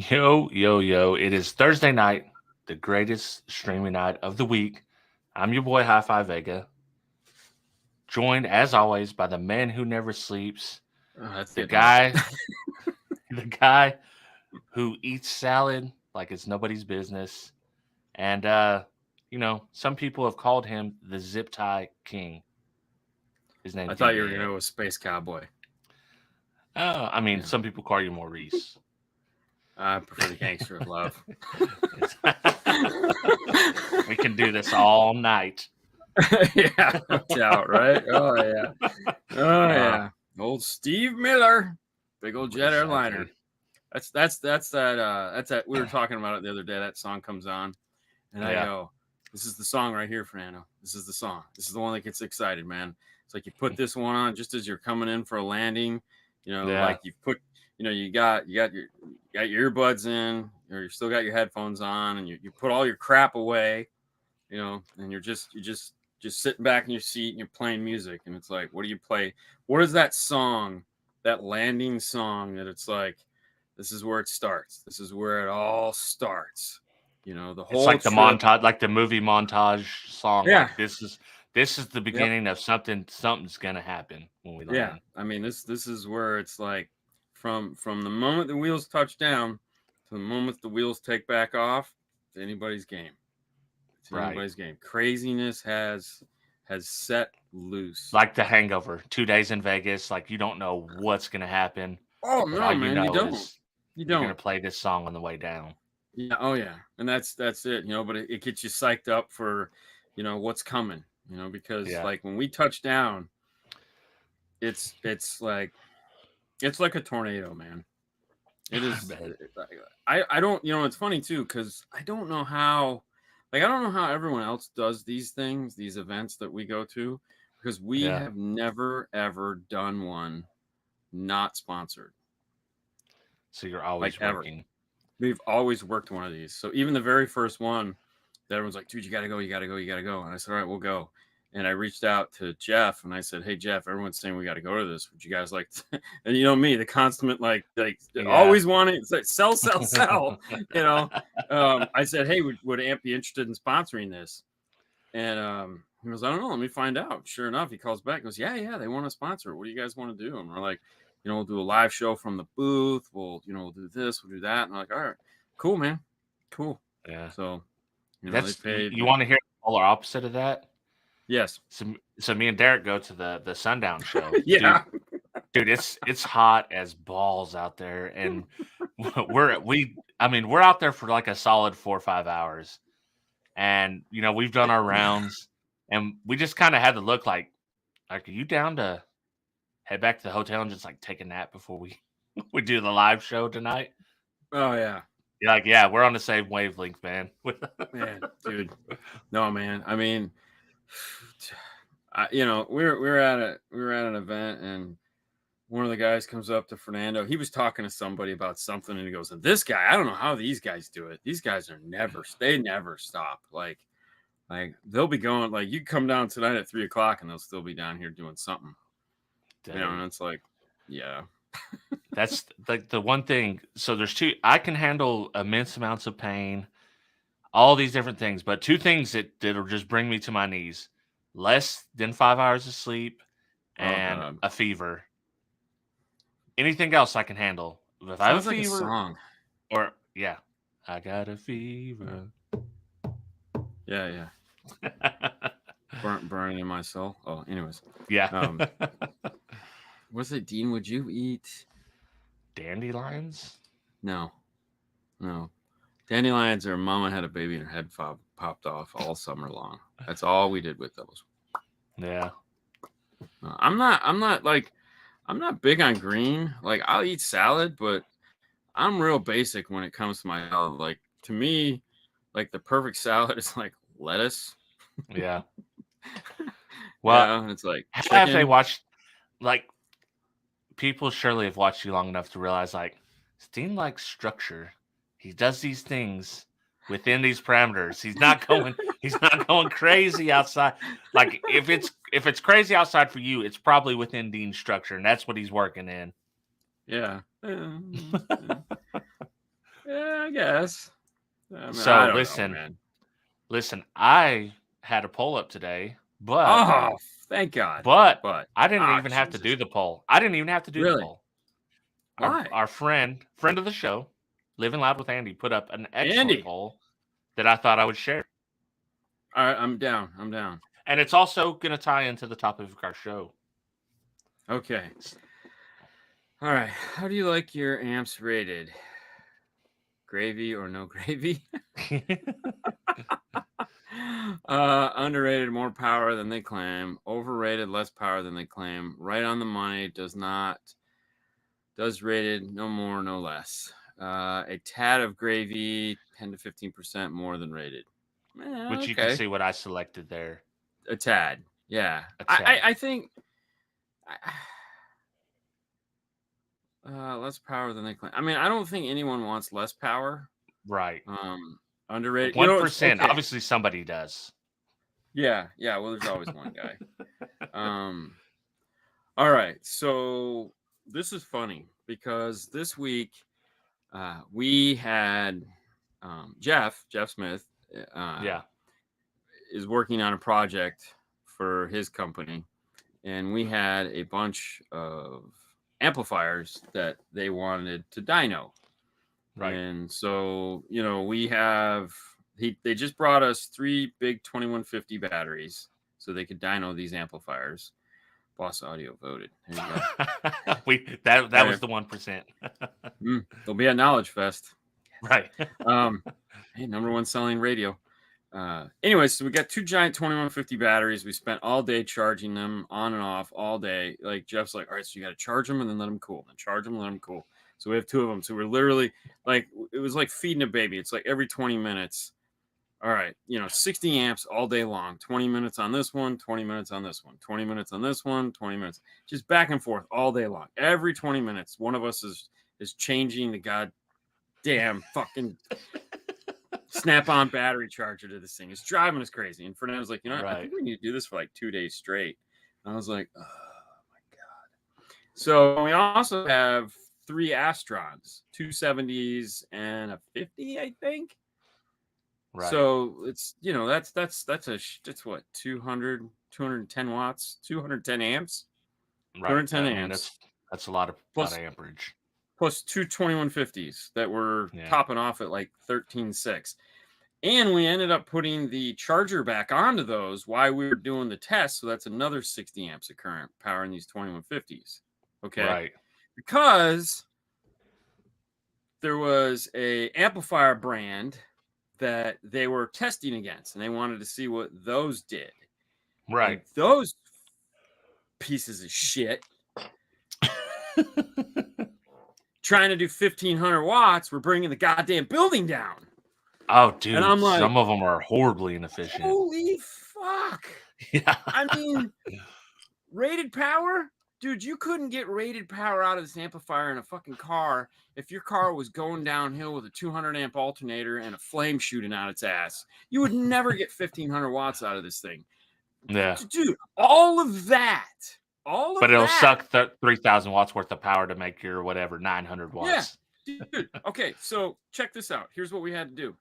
Yo, yo, yo. It is Thursday night, the greatest streaming night of the week. I'm your boy HifiVega, joined as always by the man who never sleeps, Oh, that's the getting old. guy, the guy who eats salad like it's nobody's business. And some people have called him the zip tie king. His I name's thought you were gonna DBA. go with Space Cowboy. Yeah, Some people call you Maurice. I prefer the Gangster of Love. We can do this all night. Yeah, no doubt, right? Oh yeah, oh Uh, yeah. Old Steve Miller, big old jet airliner. exactly. That's that. We were talking about it the other day. That song comes on, and I Yeah. go, "This is the song right here, Fernando. This is the song. This is the one that gets excited, man." It's like you put this one on just as you're coming in for a landing. Yeah. Like you put, you got your earbuds in, or you still got your headphones on, and you put all your crap away, and you're just sitting back in your seat and you're playing music, and it's like, what do you play? What is that song, that landing song that it's like, this is where it starts. This is where it all starts. The It's whole like the trip. montage, like the movie montage song. Yeah. Like this is the Yep. beginning of something. Something's gonna happen when we Yeah. land. I mean, this is where it's like, from the moment the wheels touch down to the moment the wheels take back off, it's anybody's game. It's Right. anybody's game. Craziness has set loose. Like the Hangover. 2 days in Vegas. Like you don't know what's gonna happen, Oh but all no, you man, you know don't. is You you're gonna don't. play this song on the way down. Yeah. Oh yeah. And that's it. But it gets you psyched up for, what's coming. Because Yeah. like when we touch down, it's like a tornado, man. It I is. bet. I don't. It's funny too, because I don't know how. Like, I don't know how everyone else does these things, these events that we go to, because we Yeah. have never ever done one not sponsored, So you're like always ever. working. We've always worked one of these. So even the very first one, that everyone's like, dude, you gotta go, you gotta go, you gotta go. And I said, all right, we'll go. And I reached out to Jeff and I said, hey Jeff, everyone's saying we gotta go to this. Would you guys like to? And me, the consummate like Yeah. always wanting, it's like sell, sell, sell. you know. I said, hey, would Amp be interested in sponsoring this? And he goes, I don't know, let me find out. Sure enough, he calls back, goes, yeah, they want to sponsor it. What do you guys want to do? And we're like, we'll do a live show from the booth. We'll do this, we'll do that. And I'm like, all right, cool, man. Cool. Yeah. So, they That's paid. you want to hear the polar opposite of that? Yes. So me and Derek go to the Sundown show. Yeah. Dude, it's hot as balls out there, and we're out there for like a solid 4 or 5 hours, and we've done our rounds, and we just kind of had to look like, are you down to head back to the hotel and just like take a nap before we we do the live show tonight? Oh yeah. You're like, yeah, we're on the same wavelength, man. Man, dude. No, man. I mean, we were at an event, and one of the guys comes up to Fernando. He was talking to somebody about something, and he goes, and this guy, I don't know how these guys do it. These guys they never stop. Like they'll be going, like, you come down tonight at 3:00 and they'll still be down here doing something. And it's like, yeah. That's like the one thing. So there's two. I can handle immense amounts of pain, all these different things, but two things that'll just bring me to my knees: less than 5 hours of sleep and God. a fever. Anything else I can handle. If I have a Sounds like a fever, song. or yeah, I got a fever. Yeah. Burning in my soul. Oh, anyways. Yeah. What's it, Dean? Would you eat Dandelions? No. Dandelions are mama had a baby and her head popped off all summer long. That's all we did with those. Yeah. I'm not big on green. Like, I'll eat salad, but I'm real basic when it comes to my salad. Like, to me, like, the perfect salad is like lettuce. Yeah. Well, And it's like have they chicken. watched, like, people surely have watched you long enough to realize, like, Steen likes structure. He does these things within these parameters. He's not going crazy outside. Like, if it's crazy outside for you, it's probably within Dean's structure, and that's what he's working in. Yeah. guess. I mean, So I don't know, listen, man. listen. I had a poll up today, but Oh, thank God. but But I didn't even have to Jesus. do the poll. I didn't even have to do the Really? poll. Why? Our friend of the show, Living Loud with Andy, put up an excellent Andy. poll that I thought I would share. All right, I'm down. I'm down. And it's also going to tie into the topic of our show. Okay. All right. How do you like your amps rated? Gravy or no gravy? Underrated, more power than they claim. Overrated, less power than they claim. Right on the money, does rated, no more, no less. A tad of gravy, 10 to 15% more than rated. Which you can see what I selected there. A tad, yeah. A tad. I think less power than they claim. I mean, I don't think anyone wants less power. Right. Underrated. 1%. Obviously, somebody does. Yeah. Well, there's always one guy. All right. So this is funny because this week we had Jeff Smith. Is working on a project for his company, and we had a bunch of amplifiers that they wanted to dyno. Right. And so, they just brought us 3 big 2150 batteries so they could dyno these amplifiers. Boss Audio voted. There you go. that was the 1%. They'll be at Knowledge Fest. Right. Hey, number 1 selling radio. Anyways, so we got 2 giant 2150 batteries. We spent all day charging them on and off all day. Like Jeff's like, all right, so you got to charge them and then let them cool. Then charge them, let them cool. So we have 2 of them. So we're literally like, it was like feeding a baby. It's like every 20 minutes. All right, 60 amps all day long. 20 minutes on this one, 20 minutes on this one, 20 minutes on this one, 20 minutes. Just back and forth all day long. Every 20 minutes, one of us is changing the goddamn fucking snap-on battery charger to this thing. It's driving us crazy. And Fernando's like, I think we need to do this for like 2 days straight. And I was like, oh my God. So we also have 3 Astrons, 270s and a 50, I think. Right. So it's, that's what, 210 watts, 210 amps, right. 210 amps. That's a lot of amperage. Plus 2 2150s that were topping off at like 13.6. And we ended up putting the charger back onto those while we were doing the test. So that's another 60 amps of current powering these 2150s. Okay. Right. Because there was a amplifier brand that they were testing against, and they wanted to see what those did. Right. And those pieces of shit trying to do 1500 watts, we're bringing the goddamn building down. Oh, dude. And I'm like, some of them are horribly inefficient. Holy fuck. Yeah. I mean, rated power? Dude, you couldn't get rated power out of this amplifier in a fucking car if your car was going downhill with a 200 amp alternator and a flame shooting out its ass. You would never get 1500 watts out of this thing. Yeah. Dude, all of that. But it'll suck 3,000 watts worth of power to make your whatever 900 watts. Yeah. Dude, okay, so check this out. Here's what we had to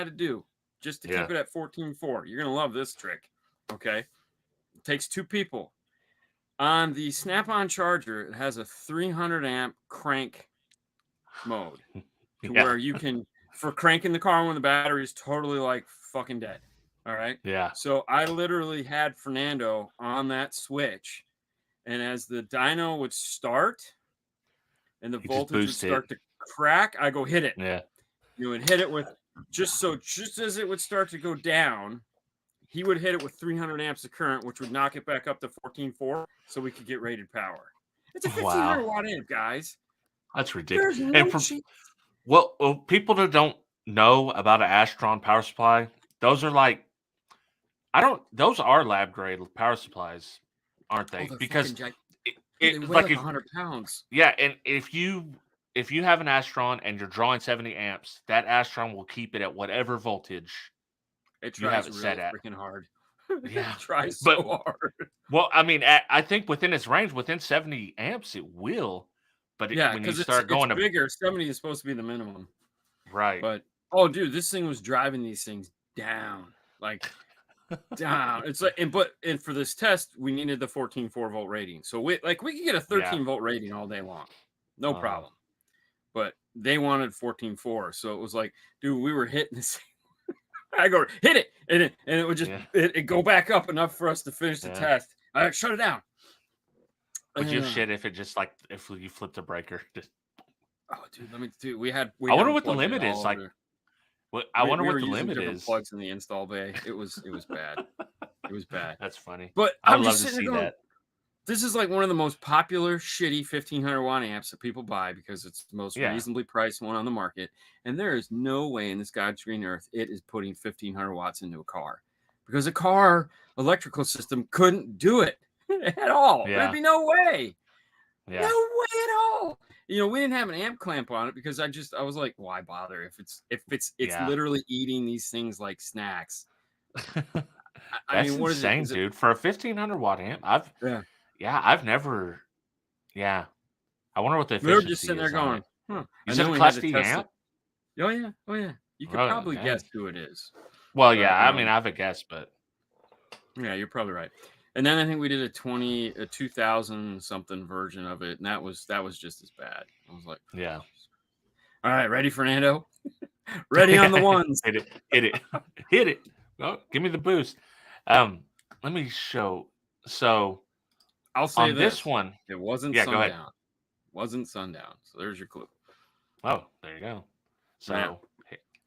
do. Just to keep it at 14.4. You're going to love this trick. Okay. It takes 2 people. On the snap-on charger, it has a 300 amp crank mode to where you can, for cranking the car when the battery is totally like fucking dead. All right. Yeah. So I literally had Fernando on that switch, and as the dyno would start and the voltage would start to crack, I go hit it. Yeah. You would hit it with just as it would start to go down, he would hit it with 300 amps of current, which would knock it back up to 14.4 so we could get rated power. It's a 1500 watt amp, guys. That's ridiculous. There's no well, people that don't know about an Astron power supply, those are like, those are lab grade power supplies, aren't they? Because they weigh like 100 pounds. Yeah, and if you have an Astron and you're drawing 70 amps, that Astron will keep it at whatever voltage it tries you have it set at. Freaking hard. Yeah, it tries so hard. Well, I mean, I think within its range, within 70 amps, it will. But when you start going bigger, 70 is supposed to be the minimum. Right. But oh, dude, this thing was driving these things down, like down. It's like, and for this test, we needed the 14.4 volt rating. So we could get a 13-volt rating all day long, no problem. But they wanted 14.4, so it was like, dude, we were hitting this. I go hit it, and it would just it go back up enough for us to finish the test. I like, shut it down. Would you shit if it just like if you flipped the breaker? Oh, dude, we I wonder what the limit is. Like, I wonder what the limit is. Plugs in the install bay. It was bad. It was bad. That's funny. But I would love to see that. This is like one of the most popular shitty 1500 watt amps that people buy because it's the most reasonably priced one on the market. And there is no way in this God's green earth it is putting 1500 watts into a car, because a car electrical system couldn't do it at all. There'd be no way. No way at all. You know, we didn't have an amp clamp on it because I was like, why bother if it's literally eating these things like snacks. I mean, what insane, is it? Dude. For a 1500 watt amp, I've never. Yeah, I wonder what the efficiency is. We're just sitting there going, Is it a Class D amp? Oh yeah. You could probably guess who it is. Well, I mean, I have a guess, but yeah, you're probably right. And then I think we did a 2000 something version of it, and that was just as bad. I was like, yeah. All right, ready, Fernando? Ready on the ones. Hit it. Oh, give me the boost. Let me show. So I'll say on this one, it wasn't Sundown. Wasn't Sundown. So there's your clue. Oh, there you go. So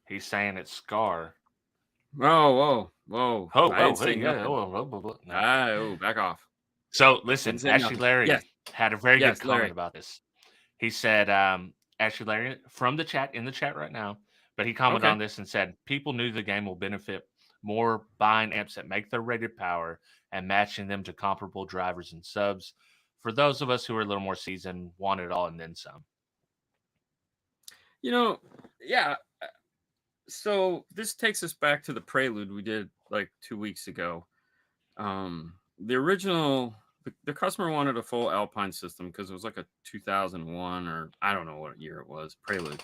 he's saying it's Scar. Whoa. Back off. So listen, Ashley Larry had a very good comment about this. He said, Ashley Larry from the chat, in the chat right now, but he commented on this and said, people knew the game will benefit more buying amps that make their rated power and matching them to comparable drivers and subs. For those of us who are a little more seasoned, want it all and then some. You know, yeah. So this takes us back to the prelude we did like 2 weeks ago. The original, the customer wanted a full Alpine system because it was like a 2001 or I don't know what year it was, prelude.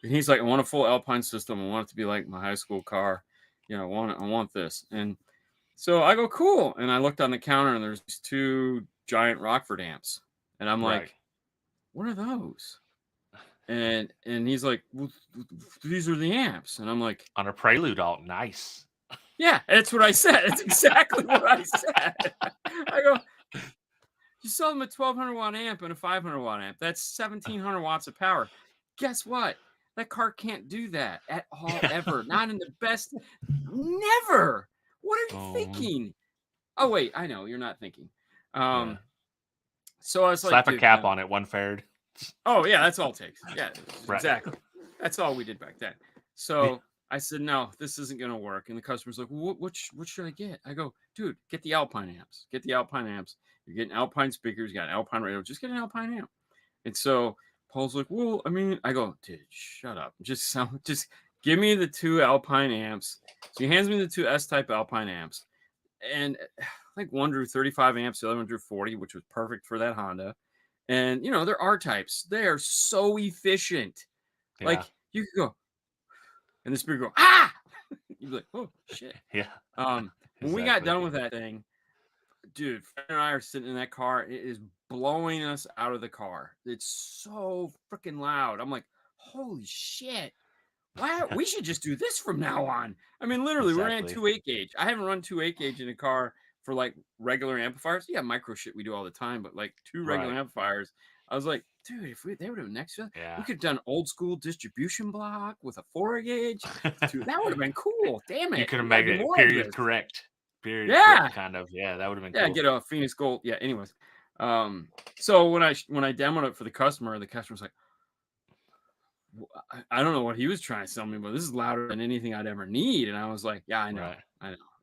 And he's like, I want a full Alpine system. I want it to be like my high school car. You know, I want this. And so I go, cool. And I looked on the counter and there's these 2 giant Rockford amps. And I'm like, what are those? And he's like, well, these are the amps. And I'm like, on a Prelude alt, nice. Yeah, that's what I said. That's exactly what I said. I go, you sell them a 1200 watt amp and a 500 watt amp. That's 1700 watts of power. Guess what? That car can't do that at all, ever. Not in the best. Never. What are you thinking? Oh, wait. I know. You're not thinking. So I was slap a cap on it, 1 Farad. Oh, yeah. That's all it takes. Yeah, exactly. That's all we did back then. So I said, no, this isn't going to work. And the customer's like, well, what should I get? I go, dude, get the Alpine amps. Get the Alpine amps. You're getting Alpine speakers. You got an Alpine radio. Just get an Alpine amp. And so Paul's like, well, I mean, I go, dude, shut up. Just give me the 2 Alpine amps. So he hands me the 2 S-type Alpine amps. And I think one drew 35 amps, the other one drew 40, which was perfect for that Honda. And, you know, they're R-types. They are so efficient. Yeah. Like, you could go, and the speaker go, ah! You'd be like, oh, shit. Yeah. When we got done with that thing, dude, Fred and I are sitting in that car. It is blowing us out of the car. It's so freaking loud. I'm like, holy shit. Why? We should just do this from now on. I mean, literally, we're in 2 8-gauge. I haven't run 2 8-gauge in a car for like regular amplifiers. Yeah, micro shit we do all the time, but like 2 regular amplifiers. I was like, dude, if they would have next to we could have done old school distribution block with a 4-gauge. Dude, that would have been cool. Damn it. You could have made it period correct. Period correct, kind of. Yeah, that would have been cool. Yeah, get a Phoenix Gold. Yeah, anyways. So when I demoed it for the customer's like, I don't know what he was trying to sell me, but this is louder than anything I'd ever need. And I was like, yeah, I know.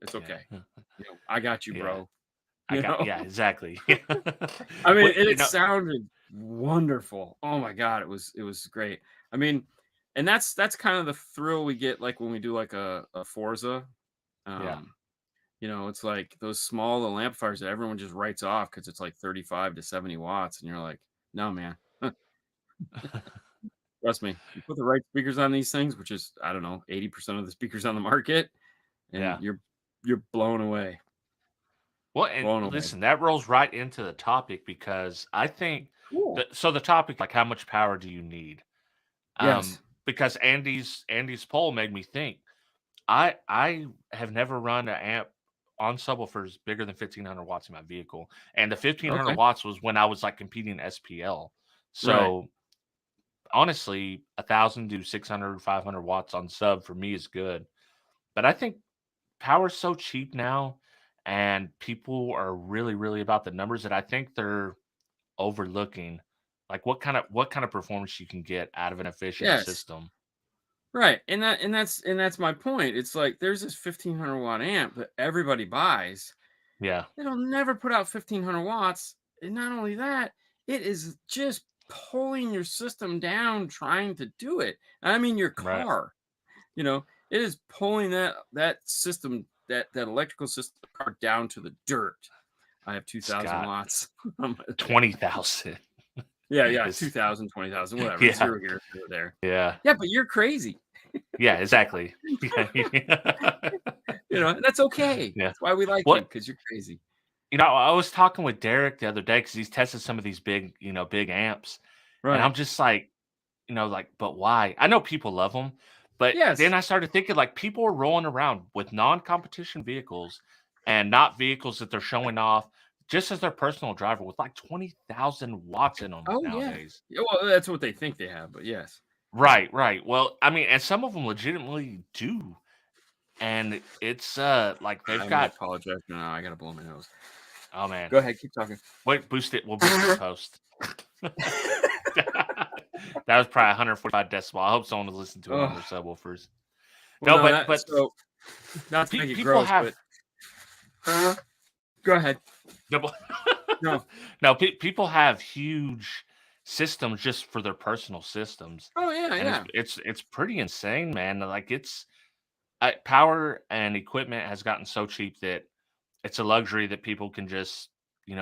It's okay. You know, I got you, bro. Yeah, exactly. I mean, it sounded wonderful. Oh my God. It was great. I mean, and that's kind of the thrill we get, like when we do like a Forza. You know, it's like those small little amplifiers that everyone just writes off because it's like 35 to 70 watts. And you're like, no, man. Trust me, you put the right speakers on these things, which is, I don't know, 80% of the speakers on the market, and Yeah. you're blown away. Well, and Blown away. listen, that rolls right into the topic because I think Cool. that so the topic, like how much power do you need? Yes. Because Andy's poll made me think. I have never run an amp on subwoofers bigger than 1500 watts in my vehicle, and the 1500 Okay. watts was when I was like competing SPL. Right. So honestly, 1000 to 600, 500 watts on sub for me is good. But I think power's so cheap now, and people are really, really about the numbers that I think they're overlooking like what kind of performance you can get out of an efficient Yes. system. Right. And that's my point. It's like there's this 1500-watt amp that everybody buys. Yeah, It'll never put out 1500 watts. And not only that, it is just pulling your system down trying to do it. I mean your right. car. You know, it is pulling that system, that electrical system car down to the dirt. I have 2000 Scott, watts. 20,000. Yeah, It's 2000, 20,000, whatever. yeah, Zero here, zero there. yeah, Yeah, but you're crazy. yeah, exactly. That's okay. Yeah. That's why we like you, What because you're crazy. I was talking with Derek the other day because he's tested some of these big amps, and Right. I'm just like, like, but why? I know people love them, but then Yes. I started thinking like people are rolling around with non-competition vehicles and not vehicles that they're showing off just as their personal driver with like 20,000 watts in them Oh, yeah. nowadays. Yeah, well, that's what they think they have, but yes. Right, right. Well, I mean, and some of them legitimately do. And it's like they've I'm gonna got apologize now. I gotta blow my nose. oh man. Go ahead, keep talking. Wait, boost it. We'll boost it post. That was probably 145 decibel. I hope someone was listening to it on Oh, their subwoofers. well, No, no, but that so not to make it people gross, have but go ahead. double. No. No, people have huge systems just for their personal systems, Oh, yeah, and yeah. it's pretty insane, man. Like power and equipment has gotten so cheap that it's a luxury that people can just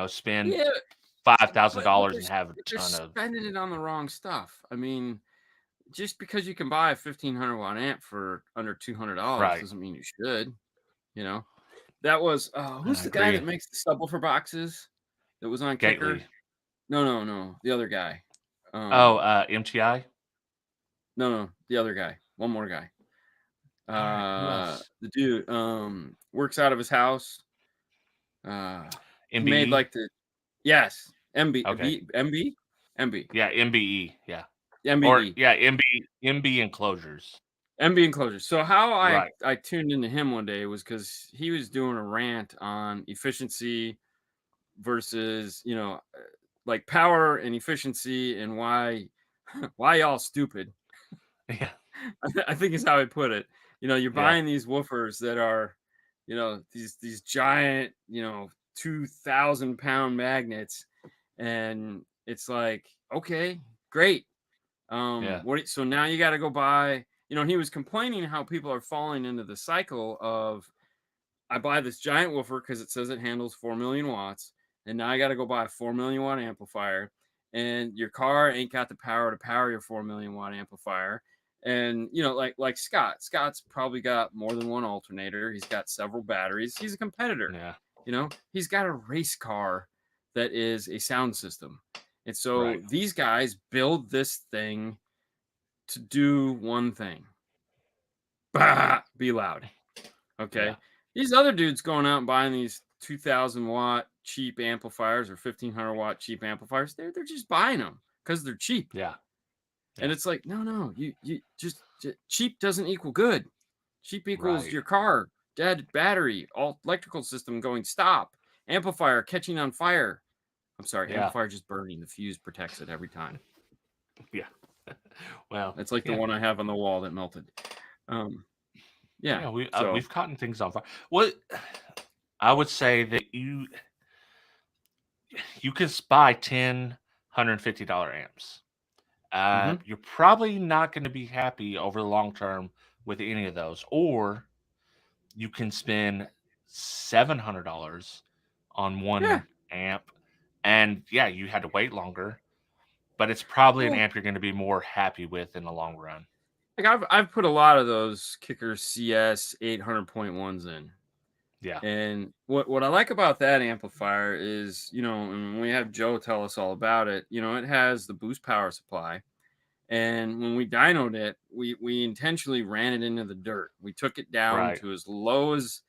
spend Yeah, $5,000 but and have a they're ton of spending it on the wrong stuff. I mean, just because you can buy a 1500-watt amp for under $200 right. doesn't mean you should, you know? That was who's I the guy agree. that makes the subwoofer boxes that was on Kicker? Gately. No, the other guy. Oh, MTI. No, the other guy. One more guy. All right. Who else? The dude works out of his house. He made MBE. like the yes, Okay. MB, Yeah, MBE. Yeah. Or MBE, yeah, MB enclosures. MB enclosures. So how Right. I tuned into him one day was because he was doing a rant on efficiency versus like power and efficiency and why y'all stupid. Yeah. I think is how I put it. You're Yeah. buying these woofers that are, these giant, 2,000-pound magnets, and it's like, okay, great. Yeah. So now you got to go buy. He was complaining how people are falling into the cycle of I buy this giant woofer because it says it handles 4 million watts, and now I got to go buy a 4 million watt amplifier, and your car ain't got the power to power your 4 million watt amplifier. And like Scott's probably got more than one alternator. He's got several batteries. He's a competitor. Yeah. He's got a race car that is a sound system. And so Right. these guys build this thing to do one thing. Bah, be loud. Okay. Yeah. These other dudes going out and buying these 2,000-watt cheap amplifiers or 1,500-watt cheap amplifiers, they're just buying them because they're cheap. Yeah. And Yeah. it's like, no, you just cheap doesn't equal good. Cheap equals Right. your car, dead battery, all electrical system going stop, amplifier catching on fire. I'm sorry, Yeah. amplifier just burning. The fuse protects it every time. Yeah. Well, It's like the yeah. one I have on the wall that melted. Yeah. Yeah, So we've caught things on fire. What I would say that you can buy 10 $150 amps. mhm. You're probably not going to be happy over the long term with any of those, or you can spend $700 on Yeah. one amp, and yeah, you had to wait longer, but it's probably an Well, amp you're going to be more happy with in the long run. like I've put a lot of those Kicker CS 800.1s in. Yeah. And what I like about that amplifier is, you know, and when we have Joe tell us all about it, you know, it has the boost power supply. And when we dynoed it, we intentionally ran it into the dirt. We took it down Right. to as low as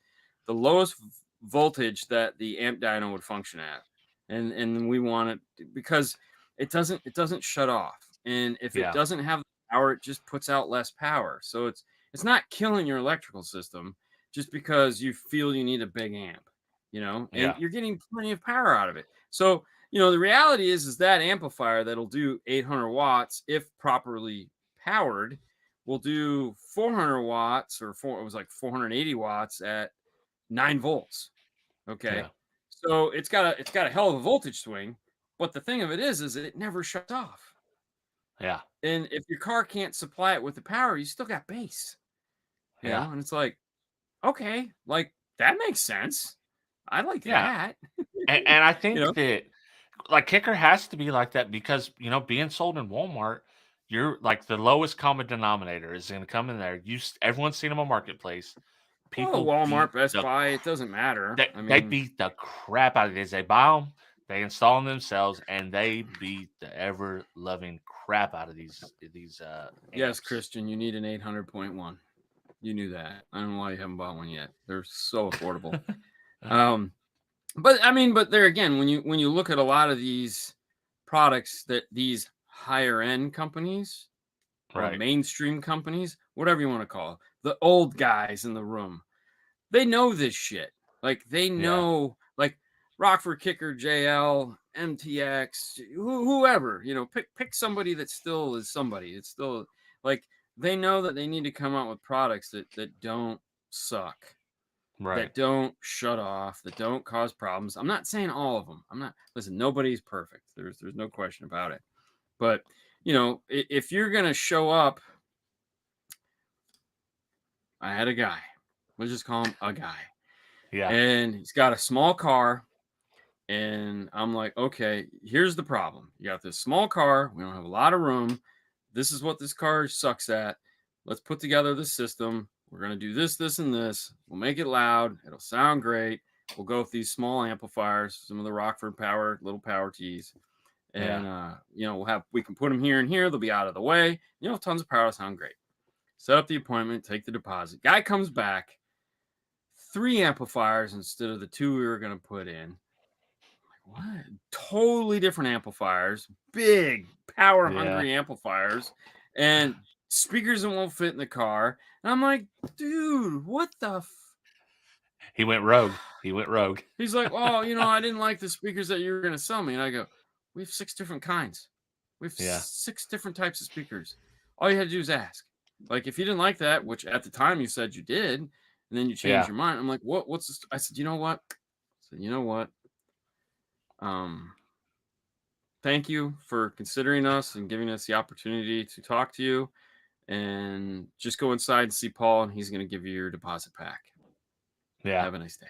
the lowest voltage that the amp dyno would function at. And we want it because it doesn't shut off. And if it Yeah. doesn't have power, it just puts out less power. So it's not killing your electrical system just because you feel you need a big amp, you know, and Yeah. you're getting plenty of power out of it. So, you know, the reality is that amplifier that'll do 800 watts if properly powered will do 400 watts it was like 480 watts at 9 volts. Okay. Yeah. So it's got a hell of a voltage swing, but the thing of it is it never shuts off. Yeah. And if your car can't supply it with the power, you still got bass. You Yeah. know, and it's like, okay, like that makes sense. I like Yeah. that. And I You think know, that like Kicker has to be like that because, you know, being sold in Walmart, you're like the lowest common denominator is going to come in there. Everyone's seen them on Marketplace. well, People beat Walmart, Best the Buy, it doesn't matter. I they mean, beat the crap out of these. They buy them, they install them themselves, and they beat the ever loving crap out of these yes, amps. Christian, you need an 800.1. You knew that. I don't know why you haven't bought one yet. They're so affordable. But I mean, but there again, when you look at a lot of these products that these higher end companies or Right. mainstream companies, whatever you want to call it, the old guys in the room, they know this shit. Like they Yeah. know, like Rockford Kicker, JL, MTX, whoever, you know, pick somebody that still is somebody. It's still like they know that they need to come out with products that don't suck, Right. that don't shut off, that don't cause problems. I'm not saying all of them. Listen, nobody's perfect. There's no question about it. But, you know, if you're going to show up, I had a guy. Let's just call him a guy. Yeah. And he's got a small car. And I'm like, okay, here's the problem. You got this small car. We don't have a lot of room. This is what this car sucks at. Let's put together the system. We're going to do this, this, and this. We'll make it loud. It'll sound great. We'll go with these small amplifiers, some of the Rockford Power, little Power T's. And, you know, we can put them here and here. They'll be out of the way. You know, tons of power, sound great. Set up the appointment, take the deposit. Guy comes back, 3 amplifiers instead of the 2 we were going to put in. What? Totally different amplifiers, big power hungry amplifiers, and speakers that won't fit in the car. And I'm like, dude, what the? He went rogue. He's like, oh, you know, I didn't like the speakers that you were going to sell me. And I go, we have 6 different kinds. We have 6 different types of speakers. All you had to do is ask. Like, if you didn't like that, which at the time you said you did, and then you changed your mind. I'm like, what's this? I said, you know what? Thank you for considering us and giving us the opportunity to talk to you, and just go inside and see Paul, and he's going to give you your deposit back. Yeah. Have a nice day.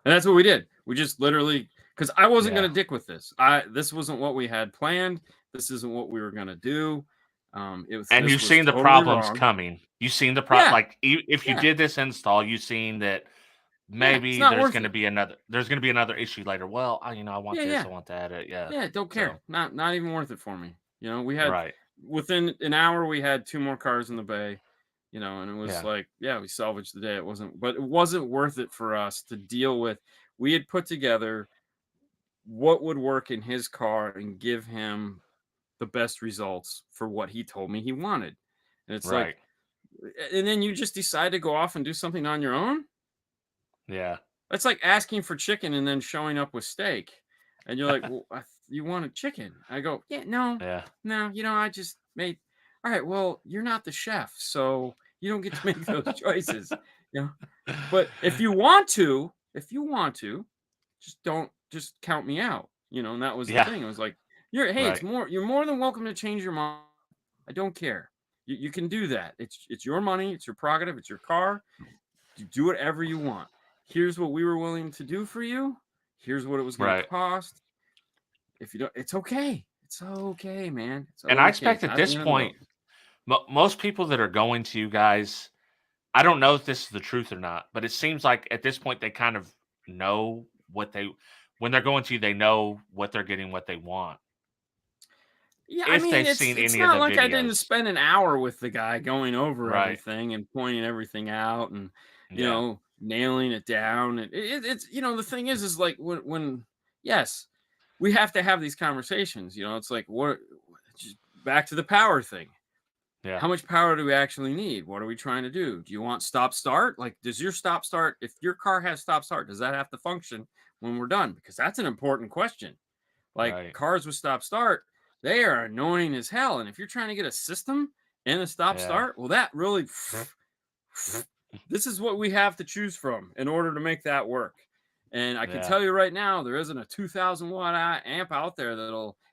And that's what we did. We just literally, because I wasn't going to dick with this. This wasn't what we had planned. This isn't what we were going to do. And you've seen the problems coming. You've seen the problem. Like if you did this install, you've seen that maybe there's going to be another issue later. Well, I want this, I want that. Yeah, don't care. So, not even worth it for me. You know, we had within an hour we had 2 more cars in the bay. You know, and it was like, we salvaged the day. It wasn't worth it for us to deal with. We had put together what would work in his car and give him the best results for what he told me he wanted. And it's like, and then you just decide to go off and do something on your own. Yeah. That's like asking for chicken and then showing up with steak. And you're like, well, you wanted chicken. I go, no, you know, I just made, all right, well, you're not the chef, so you don't get to make those choices. You know, but if you want to, just count me out. You know, and that was the thing. It was like, you're more than welcome to change your mind. I don't care. You can do that. It's your money. It's your prerogative. It's your car. You do whatever you want. Here's what we were willing to do for you. Here's what it was going to cost. If you don't, it's okay. It's okay, man. It's And I okay. expect It's at not the this end of the world. point, most people that are going to you guys, I don't know if this is the truth or not, but it seems like at this point they kind of know what they when they're going to you, they know what they're getting, what they want. Yeah, I If mean, they've it's seen it's any of not the like I didn't videos. spend an hour with the guy going over Right. everything and pointing everything out and Yeah. nailing it down. And it's the thing is like when yes, we have to have these conversations. It's like just back to the power thing. Yeah. How much power do we actually need? What are we trying to do? Do you want stop start? Like, does your stop start, if your car has stop start, does that have to function when we're done? Because that's an important question. Like Right. cars with stop start, they are annoying as hell. And if you're trying to get a system and a stop Yeah. start, well, that really, this is what we have to choose from in order to make that work. And I can Yeah. tell you right now, there isn't a 2,000 watt amp out there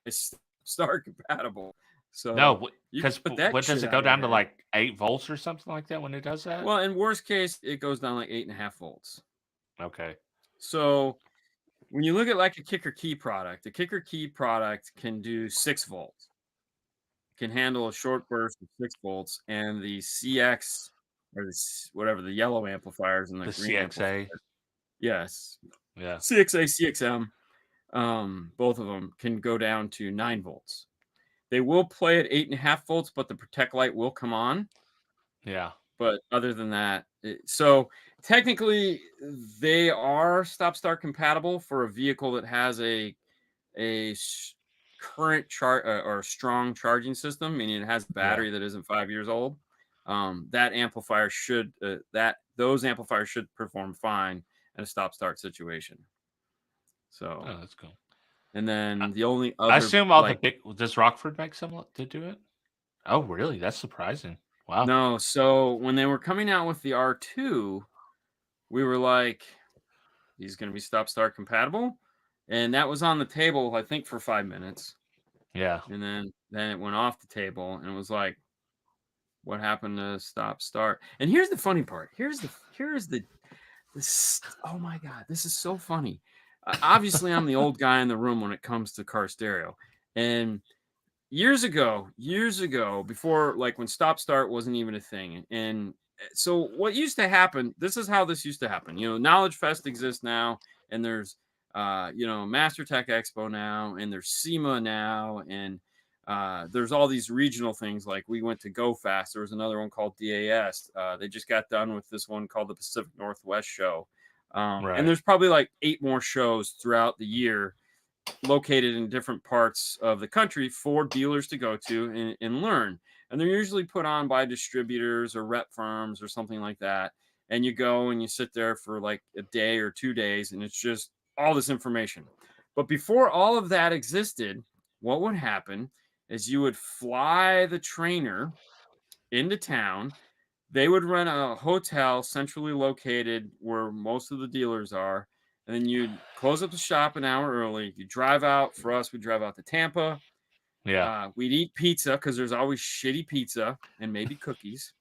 is start compatible. So No, you can because put that what does shit it out go of your down to head. like 8 volts or something like that when it does that? Well, in worst case, it goes down like 8.5 volts. Okay. So when you look at like a kicker key product, the kicker key product can do 6 volts, can handle a short burst of 6 volts, and the CX or whatever the yellow amplifiers and the The green amplifier, CXA. yes, Yeah. CXA, CXM, both of them can go down to 9 volts. They will play at 8.5 volts, but the protect light will come on. Yeah. But other than that, so technically they are stop start compatible for a vehicle that has a current or strong charging system, meaning it has a Yeah. battery that isn't 5 years old. That amplifier should those amplifiers should perform fine in a stop start situation. So, Oh, that's cool. and I, then the only I other assume all the like big does Rockford make some to do it? Oh, really? That's surprising. Wow. no, so when they were coming out with the R2, we were like, he's going to be stop start compatible, and that was on the table I think for 5 minutes, Yeah. and then it went off the table, and it was like, what happened to stop start? And here's the funny part. Oh my god, this is so funny. Obviously, I'm the old guy in the room when it comes to car stereo, and years ago, before like when stop start wasn't even a thing, and so what used to happen, this is how this used to happen. Knowledge Fest exists now, and there's Master Tech Expo now, and there's SEMA now, and there's all these regional things. Like we went to Go Fast. There was another one called DAS. They just got done with this one called the Pacific Northwest Show. And Right. there's probably like 8 more shows throughout the year located in different parts of the country for dealers to go to and learn. And they're usually put on by distributors or rep firms or something like that. And you go and you sit there for like a day or 2 days, and it's just all this information. But before all of that existed, what would happen is you would fly the trainer into town. They would rent a hotel centrally located where most of the dealers are. And then you'd close up the shop an hour early. You drive out. For us, we drive out to Tampa. Yeah. We'd eat pizza because there's always shitty pizza and maybe cookies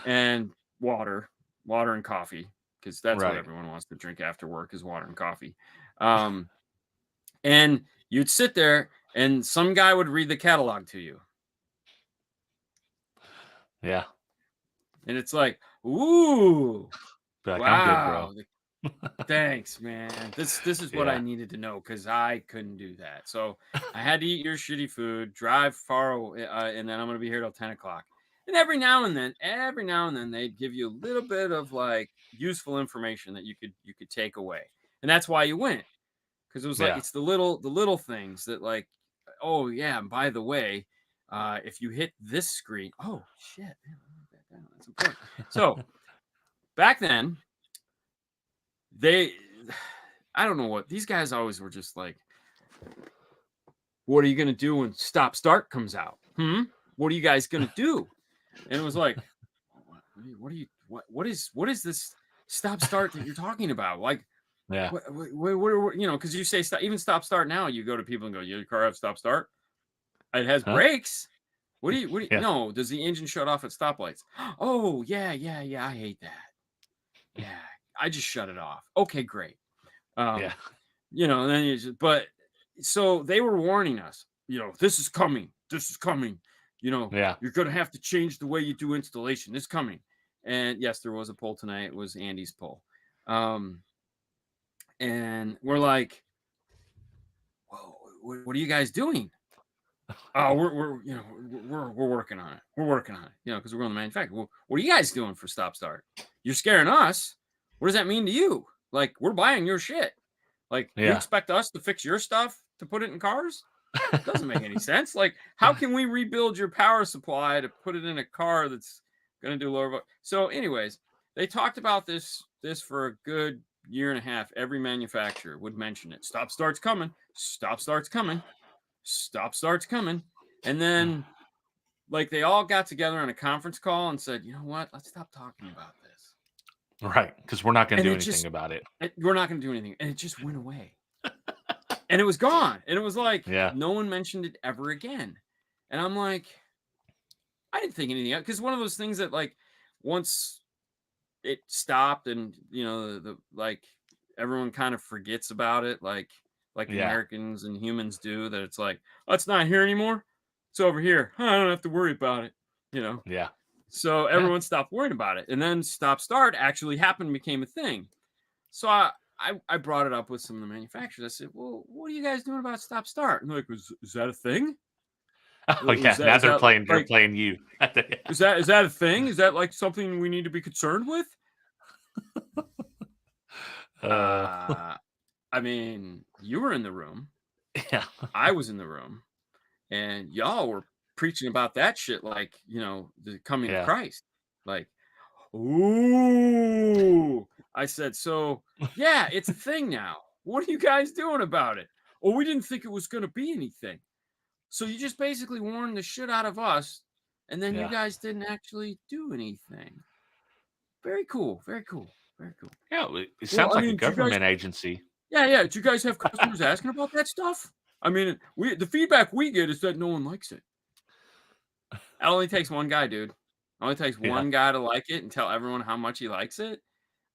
and water and coffee, because that's what Right. everyone wants to drink after work is water and coffee. And you'd sit there and some guy would read the catalog to you. Yeah. And it's like, ooh, Be like, I'm good, bro. wow. Thanks, man. This is what I Yeah. needed to know because I couldn't do that. So I had to eat your shitty food, drive far away, and then I'm gonna be here till 10 o'clock. And every now and then, they'd give you a little bit of like useful information that you could take away, and that's why you went, because it was like Yeah. it's the little things that like, oh yeah, and by the way, if you hit this screen, oh shit, man, I wrote that down. That's important. So back then, I don't know what these guys always were just like, what are you gonna do when stop start comes out? What are you guys gonna do? And it was like, what is this stop start that you're talking about? Like, Yeah. what because you say stop, even stop start now, you go to people and go, your car have stop start? It has Huh? brakes. What do you Yeah. no, does the engine shut off at stoplights? Oh, yeah, I hate that. Yeah, I just shut it off. Okay, great. Yeah. And then but so they were warning us, this is coming. This is coming. Yeah. You're going to have to change the way you do installation. It's coming. And yes, there was a poll tonight. It was Andy's poll. And we're like, whoa, what are you guys doing? Oh, we're working on it. We're working on it. Because we're going to manufacture. Well, what are you guys doing for stop start? You're scaring us. What does that mean to you? Like, we're buying your shit. Like, you expect us to fix your stuff to put it in cars? It doesn't make any sense. Like, how can we rebuild your power supply to put it in a car that's going to do lower? So, anyways, they talked about this for a good year and a half. Every manufacturer would mention it. Stop start's coming. Stop start's coming. Stop start's coming. And then, like, they all got together on a conference call and said, you know what? Let's stop talking about this. Right. Because we're not going to do anything about it. We're not going to do anything. And it just went away. And it was gone. And it was like, no one mentioned it ever again. And I'm like, I didn't think anything else. Because one of those things that, like, once it stopped and, the like, everyone kind of forgets about it. Like Americans and humans do, that it's like, oh, it's not here anymore. It's over here. I don't have to worry about it. Yeah. So everyone stopped worrying about it. And then stop start actually happened and became a thing. So I brought it up with some of the manufacturers. I said, well, what are you guys doing about stop start? And they're like, is that a thing? Oh, yeah. Now they're playing you. Is that a thing? Is that like something we need to be concerned with? I mean, you were in the room. Yeah. I was in the room. And y'all were preaching about that shit like, the coming of Christ. Like, ooh. I said, so, yeah, it's a thing now. What are you guys doing about it? Oh, we didn't think it was going to be anything. So you just basically warned the shit out of us, and then you guys didn't actually do anything. Very cool. Very cool. Very cool. Yeah, it sounds like a government agency. Yeah. Do you guys have customers asking about that stuff? I mean, the feedback we get is that no one likes it. It only takes one guy, dude. It only takes one guy to like it and tell everyone how much he likes it.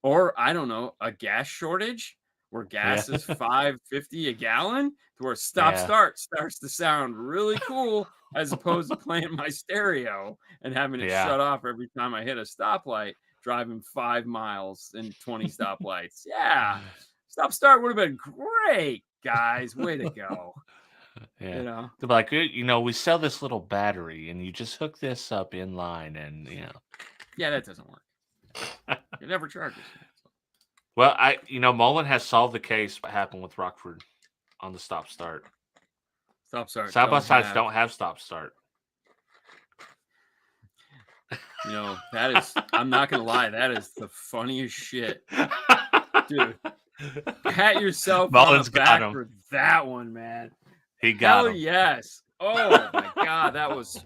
Or, I don't know, a gas shortage where gas is $5.50 a gallon, to where stop start starts to sound really cool, as opposed to playing my stereo and having it shut off every time I hit a stoplight, driving 5 miles and 20 stoplights. Yeah. Stop start would have been great, guys. Way to go. Yeah. They're like, we sell this little battery and you just hook this up in line and, Yeah, that doesn't work. It never charges. Well, Mullen has solved the case. What happened with Rockford on the stop start? Stop start. Side by sides don't have stop start. That is, I'm not going to lie, that is the funniest shit. Dude, pat yourself on the back for that one, man. He got him. Hell yes. Oh, my God. That was.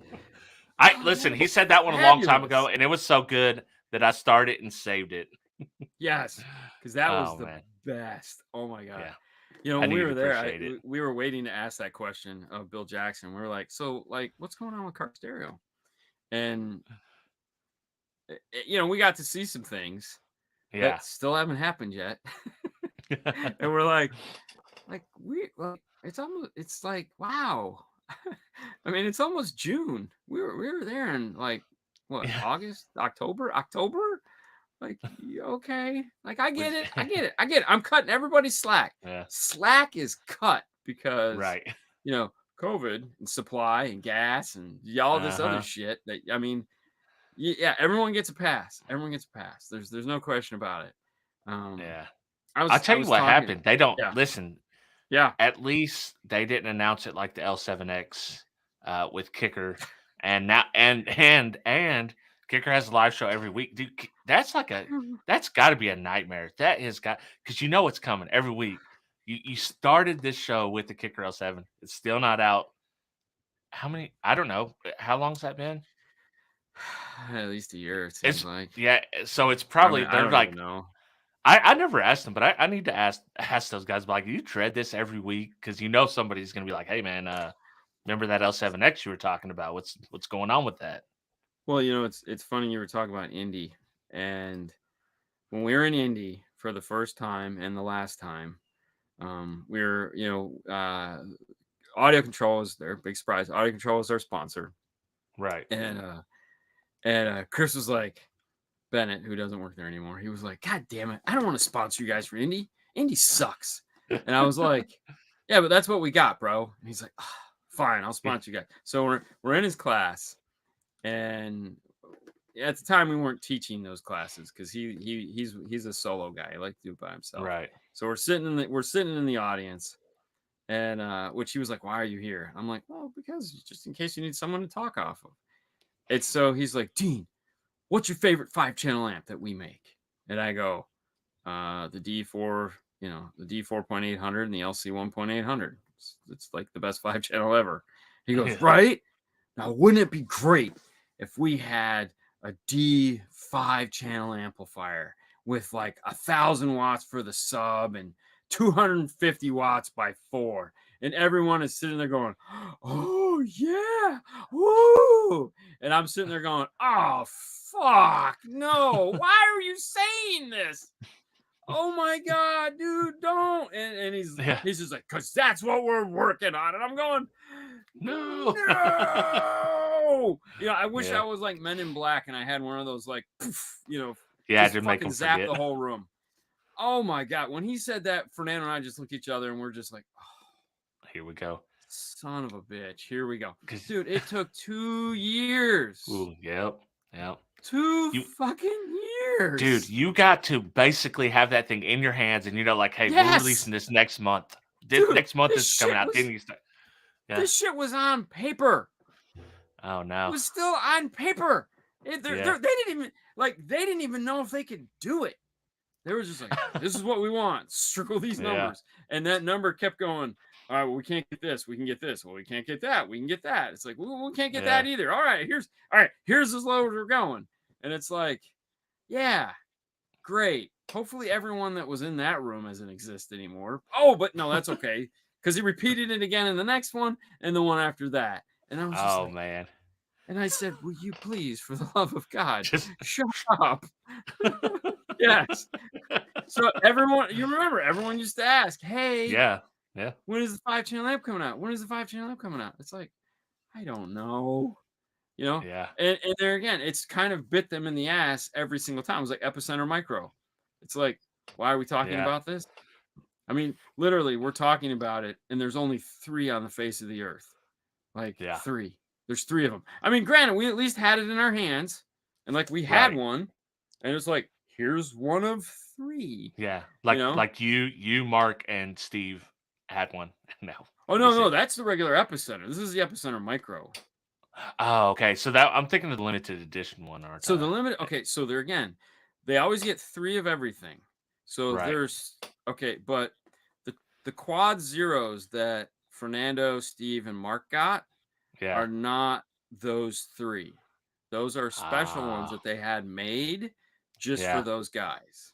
Listen, he said that one a long time ago, and it was so good that I started and saved it. Yes, because that was the best. Oh, my God. Yeah. When we were there, we were waiting to ask that question of Bill Jackson. We were like, so, like, what's going on with car stereo? And, we got to see some things that still haven't happened yet. And we're like, it's like, wow. I mean, it's almost June. We were there in like what, August, October? Like, okay. Like, I get it. I'm cutting everybody's slack. Yeah. Slack is cut because COVID and supply and gas and all this other shit that, I mean, everyone gets a pass. There's no question about it. I'll tell you what happened. They don't listen. Yeah. At least they didn't announce it like the L7X with Kicker, and now and Kicker has a live show every week. Dude, that's got to be a nightmare. That has got, because it's coming every week. You started this show with the Kicker L7. It's still not out. How many? I don't know. How long's that been? At least a year. It seems like. Yeah. So it's probably I don't even know. I never asked them, but I need to ask those guys. Like, you tread this every week because somebody's gonna be like, "Hey, man, remember that L7X you were talking about? What's going on with that?" Well, it's funny you were talking about Indy, and when we were in Indy for the first time and the last time, we were Audio Control is their big surprise. Audio Control is our sponsor. Right. And Chris was like, Bennett, who doesn't work there anymore, he was like, God damn it, I don't want to sponsor you guys for Indy. Indy sucks. And I was like, yeah, but that's what we got, bro. And he's like, oh, fine, I'll sponsor you guys. So we're in his class, and at the time we weren't teaching those classes because he's a solo guy. He likes to do it by himself. Right. So we're sitting in the audience, and which he was like, why are you here? I'm like, well, because just in case you need someone to talk off of. It's so he's like, Dean, what's your favorite 5-channel amp that we make? And I go, the D4, the D4.800 and the LC 1.800. It's like the best 5-channel ever. He goes, right? Now, wouldn't it be great if we had a D5 channel amplifier with like 1,000 watts for the sub and 250 watts by 4? And everyone is sitting there going, oh, yeah. Woo. And I'm sitting there going, oh, fuck. No. Why are you saying this? Oh, my God, dude, don't. And he's just like, because that's what we're working on. And I'm going, no. I wish I was like Men in Black and I had one of those like, poof, just to fucking zap the whole room. Oh, my God. When he said that, Fernando and I just looked at each other and we're just like, oh. Here we go. Son of a bitch. Here we go. Dude, it took 2 years. Ooh, yep. 2 fucking years. Dude, you got to basically have that thing in your hands and like, hey, we're releasing this next month. Next month is coming out. This shit was on paper. Oh, no. It was still on paper. They didn't even know if they could do it. They were just like, this is what we want. Circle these numbers. And that number kept going. All right, well, we can't get this. We can get this. Well, we can't get that. We can get that. It's like, well, we can't get that either. All right, here's as low as we're going. And it's like, yeah, great. Hopefully everyone that was in that room doesn't exist anymore. Oh, but no, that's okay. Because he repeated it again in the next one and the one after that. And I was just like, man. And I said, will you please, for the love of God, shut up. Yes. So everyone used to ask, hey. Yeah. When is the 5-channel amp coming out? When is the 5-channel amp coming out? It's like, I don't know. Yeah. And there again, it's kind of bit them in the ass every single time. It was like Epicenter Micro. It's like, why are we talking about this? I mean, literally, we're talking about it, and there's only 3 on the face of the earth. Like 3. There's 3 of them. I mean, granted, we at least had it in our hands, and like we had one, and it's like, here's one of 3. Yeah, like you, Mark, and Steve had one. No. Oh no, that's the regular Epicenter. This is the Epicenter Micro. Oh, okay. So that I'm thinking of the limited edition one. So the limited. Okay, so they're again, they always get 3 of everything. So there's but the quad zeros that Fernando, Steve, and Mark got are not those 3. Those are special ones that they had made just for those guys.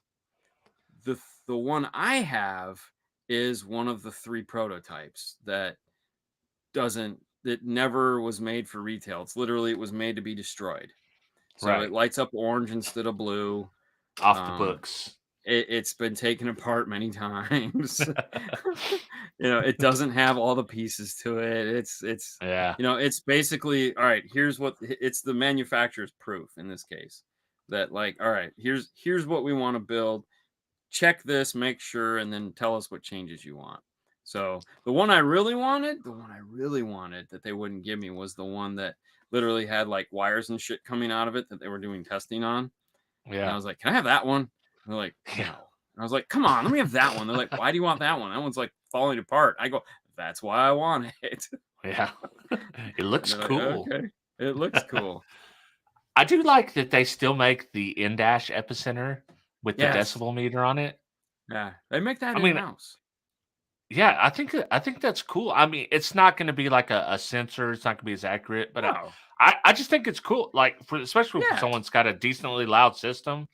The one I have is one of the 3 prototypes that never was made for retail. It's literally, it was made to be destroyed. So it lights up orange instead of blue. Off the books. It's been taken apart many times. It doesn't have all the pieces to it. It's it's basically, all right, here's what it's the manufacturer's proof in this case that like, all right, here's what we want to build. Check this, make sure, and then tell us what changes you want. So the one I really wanted that they wouldn't give me was the one that literally had like wires and shit coming out of it that they were doing testing on. Yeah. And I was like, can I have that one? And they're like, no. And I was like, come on, let me have that one. They're like, why do you want that one? That one's like falling apart. I go, that's why I want it. Yeah. It looks cool. Like, okay. It looks cool. I do like that they still make the in-dash Epicenter with the decibel meter on it. Yeah. They make that in-house. Yeah, I think that's cool. I mean, it's not going to be like a sensor. It's not going to be as accurate, but I just think it's cool. Like especially for someone's got a decently loud system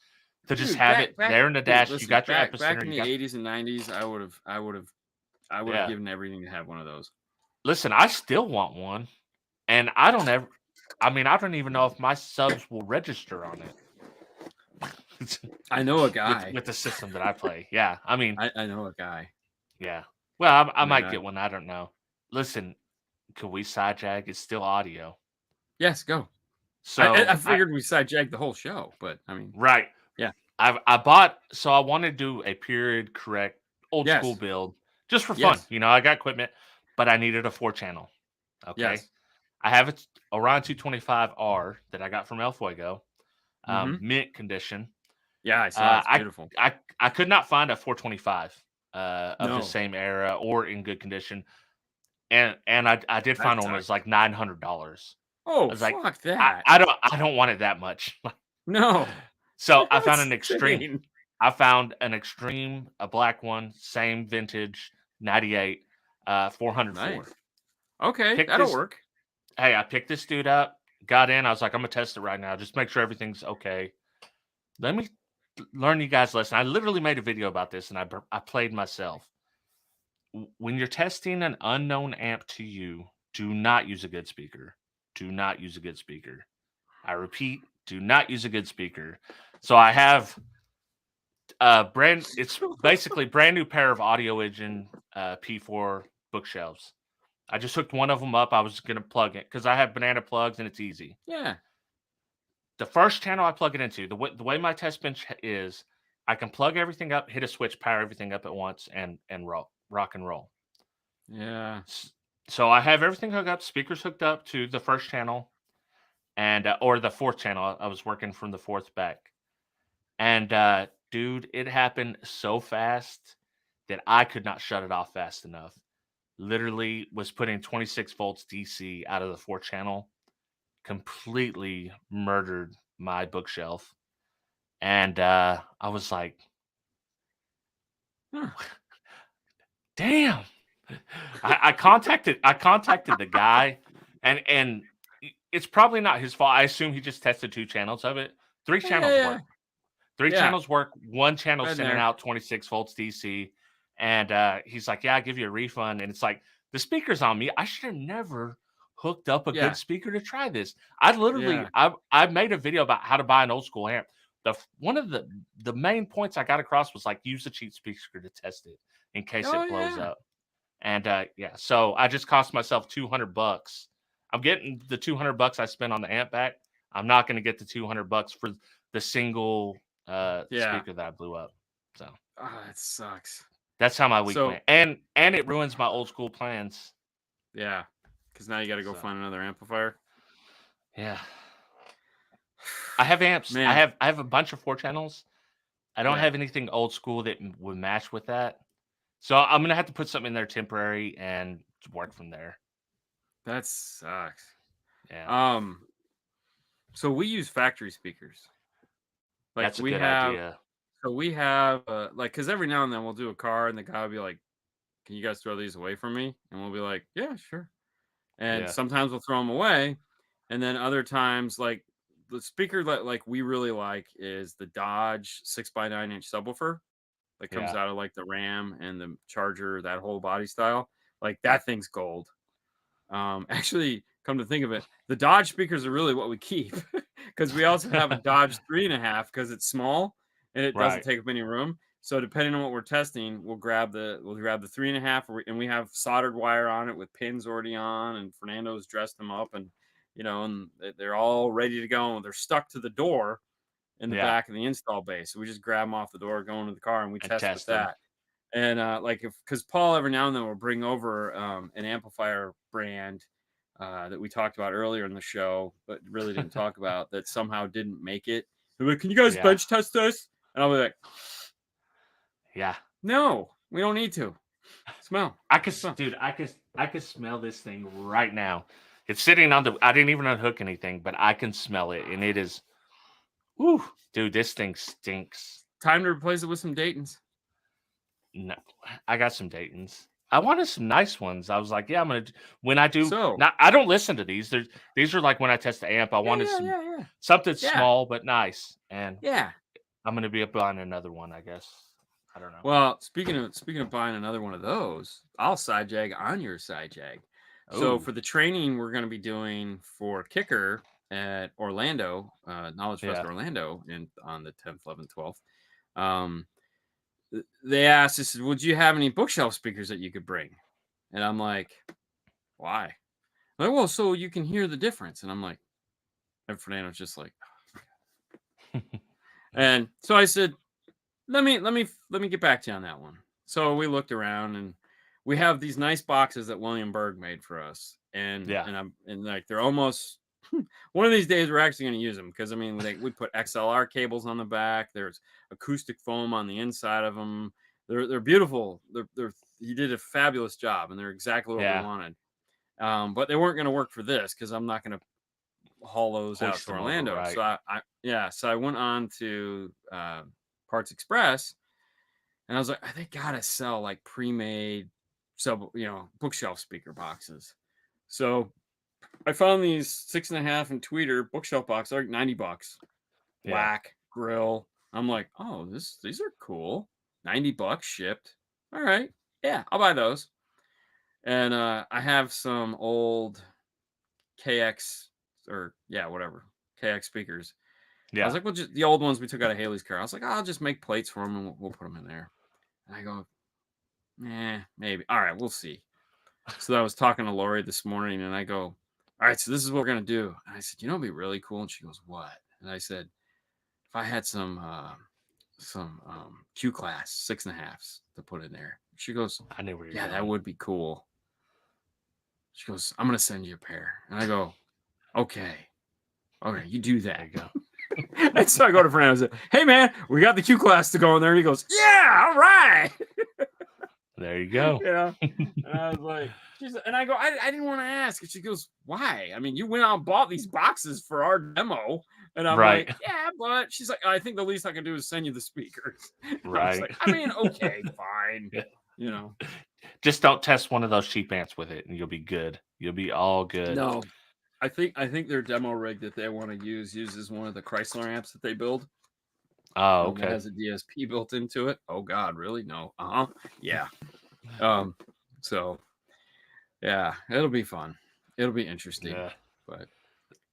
to just have it there in the dash. Listen, you got your Epicenter. Back in the 80s and 90s, I would have given everything to have one of those. Listen, I still want one, and I don't even know if my subs will register on it. I know a guy with the system that I play. Yeah, I mean, I know a guy. Yeah. Well, I might get one. I don't know. listen, could we side jag? It's still audio. Yes, go. So I figured we sidejacked the whole show, but I mean, right. yeah. I bought, so I want to do a period correct old school Yes. build just for fun. Yes. You know, I got equipment, but I needed a 4-channel. Okay. Yes. I have a Orion 225R that I got from HifiVega, Mhm. mint condition. Yeah, I saw it. It's beautiful. I could not find a 425 of the No. same era or in good condition, and I did find one that was like $900. I Oh, was like, fuck that. I don't want it that much. No. So I found That's an extreme. insane. I found an extreme, a black one, same vintage, 98, 404. Nice. Okay, Picked that'll this- work. Hey, I picked this dude up, got in. I was like, I'm gonna test it right now, just make sure everything's okay. Let me learn you guys lesson. I literally made a video about this, and I played myself. When you're testing an unknown amp to you, do not use a good speaker. Do not use a good speaker. I repeat, do not use a good speaker. So I have it's basically brand new pair of Audio Engine P4 bookshelves. I just hooked one of them up. I was gonna plug it because I have banana plugs and it's easy. Yeah. The first channel I plug it into, the way my test bench is, I can plug everything up, hit a switch, power everything up at once, and rock and roll. Yeah. So I have everything hooked up, speakers hooked up to the first channel, and or the fourth channel. I was working from the fourth back, and dude, it happened so fast that I could not shut it off fast enough. Literally was putting 26 volts DC out of the 4-channel, completely murdered my bookshelf. And I was like, Huh. damn. I contacted the guy, and it's probably not his fault. I assume he just tested 2 channels of it. 3 channels work. 3 channels work. 1 channel Been sending there. out 26 volts DC. And he's like, yeah, I'll give you a refund. And it's like, the speaker's on me. I should have never hooked up a good speaker to try this. I literally, I made a video about how to buy an old school amp. One of the main points I got across was like, use a cheap speaker to test it in case it blows up. And yeah, so I just cost myself $200. I'm getting the $200 I spent on the amp back. I'm not going to get the $200 for the single speaker that I blew up. So that sucks. that's how my week went, and it ruins my old school plans. Yeah, because now you got to go find another amplifier. Yeah, I have amps. Man. I have a bunch of 4 channels. I don't have anything old school that would match with that. So I'm gonna have to put something in there temporary and work from there. That sucks. Yeah. So we use factory speakers. Like that's a good idea. So we have like, because every now and then we'll do a car and the guy will be like, can you guys throw these away from me? And we'll be like, yeah, sure. And sometimes we'll throw them away. And then other times, like the speaker that like we really like is the Dodge 6x9-inch subwoofer that comes out of like the Ram and the Charger, that whole body style. Like that thing's gold. Actually, come to think of it, the Dodge speakers are really what we keep, because we also have a Dodge 3.5 because it's small and it doesn't take up any room. So depending on what we're testing, we'll grab the 3.5, and we have soldered wire on it with pins already on, and Fernando's dressed them up, and and they're all ready to go, and they're stuck to the door in the back of the install bay. So we just grab them off the door, go into the car, and we test with that. And like, because Paul every now and then will bring over an amplifier brand that we talked about earlier in the show, but really didn't talk about, that somehow didn't make it. They're like, can you guys bench test this? And I'll be like, yeah, no, we don't need to. Smell. I could smell this thing right now. It's sitting on the. I didn't even unhook anything, but I can smell it, and it is. Whew, dude, this thing stinks. Time to replace it with some Daytons. No, I got some Daytons. I wanted some nice ones. I was like, yeah, I'm gonna. When I do, I don't listen to these. These are like when I test the amp. I wanted something small but nice, and I'm gonna be buying another one, I guess. I don't know. Well, speaking of buying another one of those, I'll side jag on your side jag. So for the training we're going to be doing for Kicker at Orlando, Knowledge Fest Orlando, on the 10th, 11th, 12th, they asked, would you have any bookshelf speakers that you could bring? And I'm like, why? Like, well, so you can hear the difference. And I'm like, and Fernando's just like, and so I said, let me get back to you on that one. So we looked around and we have these nice boxes that William Berg made for us. And like they're almost one of these days we're actually going to use them because I mean we put XLR cables on the back. There's acoustic foam on the inside of them. They're beautiful. He did a fabulous job and they're exactly what we wanted. But they weren't going to work for this because I'm not going to haul those out to Orlando. Right. So I went on to Parts Express and I was like, they gotta sell like pre-made bookshelf speaker boxes. So I found these 6.5 and tweeter bookshelf boxes, like $90. Black grill. I'm like, oh, these are cool. $90 shipped. All right. Yeah, I'll buy those. And I have some old KX KX speakers. I was like, well, just the old ones we took out of Haley's car. I was like, I'll just make plates for them and we'll put them in there. And I go, maybe. All right, we'll see. So I was talking to Lori this morning and I go, all right, so this is what we're going to do. And I said, it'd be really cool. And she goes, what? And I said, if I had some Q class 6.5s to put in there. She goes, I knew where you're going. That would be cool. She goes, I'm going to send you a pair. And I go, okay, you do that. There you go. And so I go to Fernando and say, hey, man, we got the Q class to go in there. And he goes, yeah, all right. There you go. And I was like, and I go, I didn't want to ask. And she goes, why? I mean, you went out and bought these boxes for our demo. And I'm like, yeah, but she's like, I think the least I can do is send you the speakers. Right. I mean, okay, fine. Just don't test one of those cheap amps with it and you'll be good. You'll be all good. No. I think their demo rig that they want to uses one of the Chrysler amps that they build. Oh, okay. It has a DSP built into it. Oh God, really? No. Yeah. So yeah, it'll be fun. It'll be interesting. Yeah. But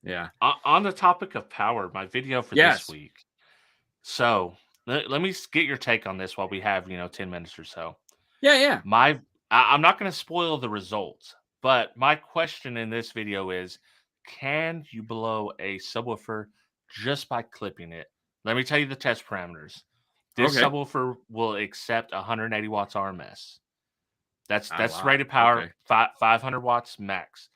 yeah. On the topic of power, my video for this week. So let me get your take on this while we have 10 minutes or so. Yeah. I'm not going to spoil the results, but my question in this video is, can you blow a subwoofer just by clipping it? Let me tell you the test parameters. This subwoofer will accept 180 watts RMS. That's rated power, 500 watts max.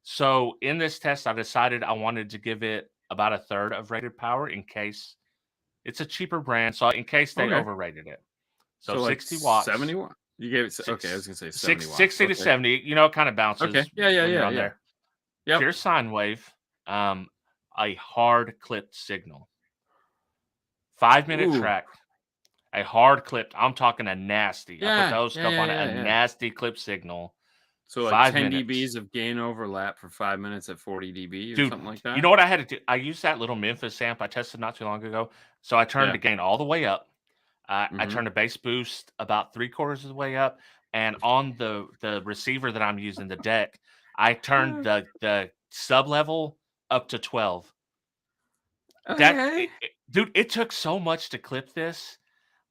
So in this test, I decided I wanted to give it about a third of rated power in case it's a cheaper brand. So in case they overrated it. So 60 watts. 70 watts. You gave it, I was going to say 70 watts. 60 to 70, it kind of bounces. Okay. Yeah. There. Yep. Pure sine wave, a hard clipped signal. 5-minute track, a hard clipped. I'm talking a nasty. I put those stuff on a nasty clip signal. So like 10 dBs of gain overlap for 5 minutes at 40 dB or something like that. You know what I had to do? I used that little Memphis amp I tested not too long ago. So I turned the gain all the way up. I turned the bass boost about 3/4 of the way up. And on the receiver that I'm using, the deck, I turned the sub level up to 12. Dude, it took so much to clip this.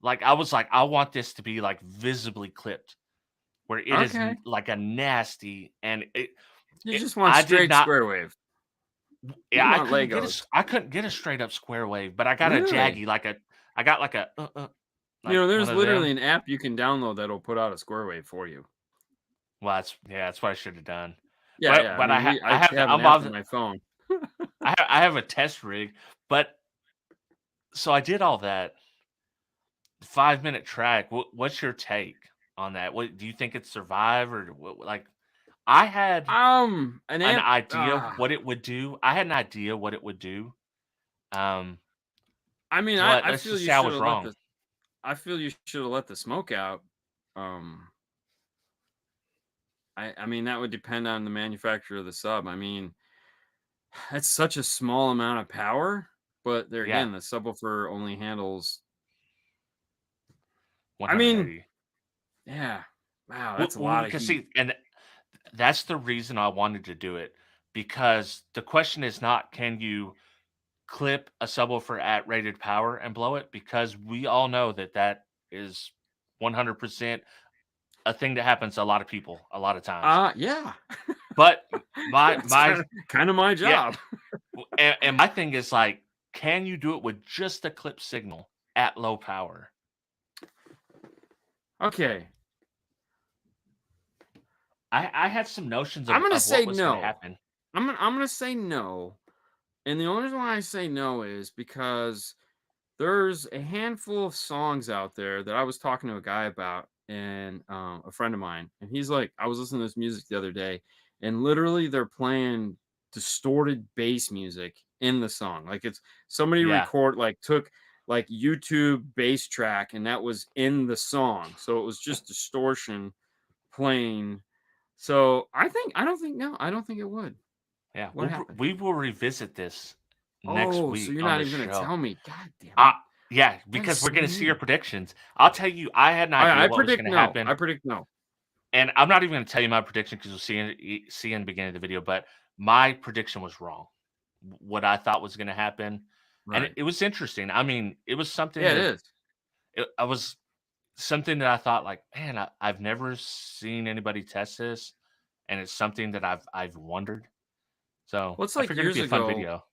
Like I was like, I want this to be like visibly clipped, where it is like a nasty and you just want straight square wave. Yeah, I couldn't get a straight up square wave, but I got a jaggy, I got like a there's literally an app you can download that'll put out a square wave for you. Well, that's what I should have done. Yeah, but I have an app on my phone. I have a test rig, but so I did all that. 5-minute track. What's your take on that? What do you think it survived, or like? I had an idea what it would do. I had an idea what it would do. I mean, I feel you should have wrong. I feel you should have let the smoke out. I mean, that would depend on the manufacturer of the sub. I mean, that's such a small amount of power, but there again, the subwoofer only handles 180. Wow, that's a lot of heat. See, and that's the reason I wanted to do it, because the question is not, can you clip a subwoofer at rated power and blow it? Because we all know that is 100% a thing that happens to a lot of people a lot of times. Yeah. But my That's my kind of my yeah, job. and my thing is like, can you do it with just a clip signal at low power? Okay. I had some notions I'm gonna of say what was going to no. happen. I'm gonna say no. And the only reason why I say no is because there's a handful of songs out there that I was talking to a guy about, and a friend of mine, and he's like, I was listening to this music the other day, and literally they're playing distorted bass music in the song. Like it's somebody Yeah, took like YouTube bass track, and that was in the song. So it was just distortion playing. So I don't think it would. yeah. What happened? We will revisit this next Oh, so week you're on not the even gonna show. tell me. God damn it. Yeah, That is because we're so going to see your mean. predictions. I'll tell you, I had an idea I what was predict going to no. happen, I predict no. and I'm not even going to tell you my prediction because see in the beginning of the video. But my prediction was wrong. What I thought was going to happen, and Right. it was interesting. I mean, it was something Yeah, it that is. I was something that I thought like, man, I've never seen anybody test this, and it's something that I've wondered. So Well, it's I like figured it'd years be a fun ago. video.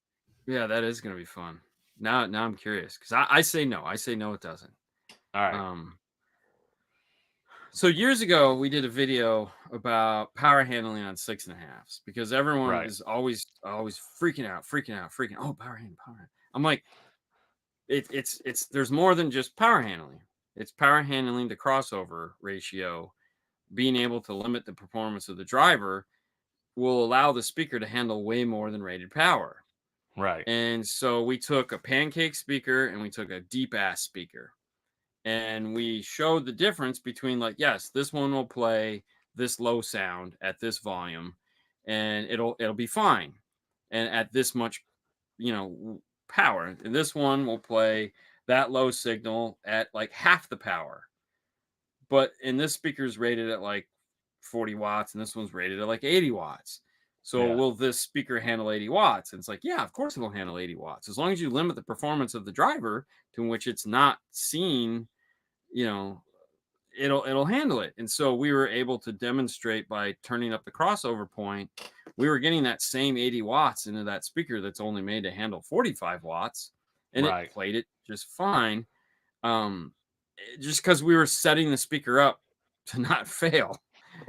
Yeah, that is gonna be fun. Now I'm curious because I say no. I say no, it doesn't. All right. Um, so years ago we did a video about power handling on 6.5s because everyone Right. is always freaking out. Oh, power handling, power handling. I'm like, it's there's more than just power handling. It's power handling the crossover ratio, being able to limit the performance of the driver will allow the speaker to handle way more than rated power. Right. And so we took a pancake speaker and we took a deep ass speaker. And we showed the difference between like, yes, this one will play this low sound at this volume and it'll be fine. And at this much, power. And this one will play that low signal at like half the power. But and this speaker is rated at like 40 watts and this one's rated at like 80 watts. So Yeah. will this speaker handle 80 watts? And it's like, yeah, of course it'll handle 80 watts. As long as you limit the performance of the driver to which it's not seen, you know, it'll handle it. And so we were able to demonstrate by turning up the crossover point, we were getting that same 80 watts into that speaker that's only made to handle 45 watts, and it Right. played it just fine. Just because we were setting the speaker up to not fail,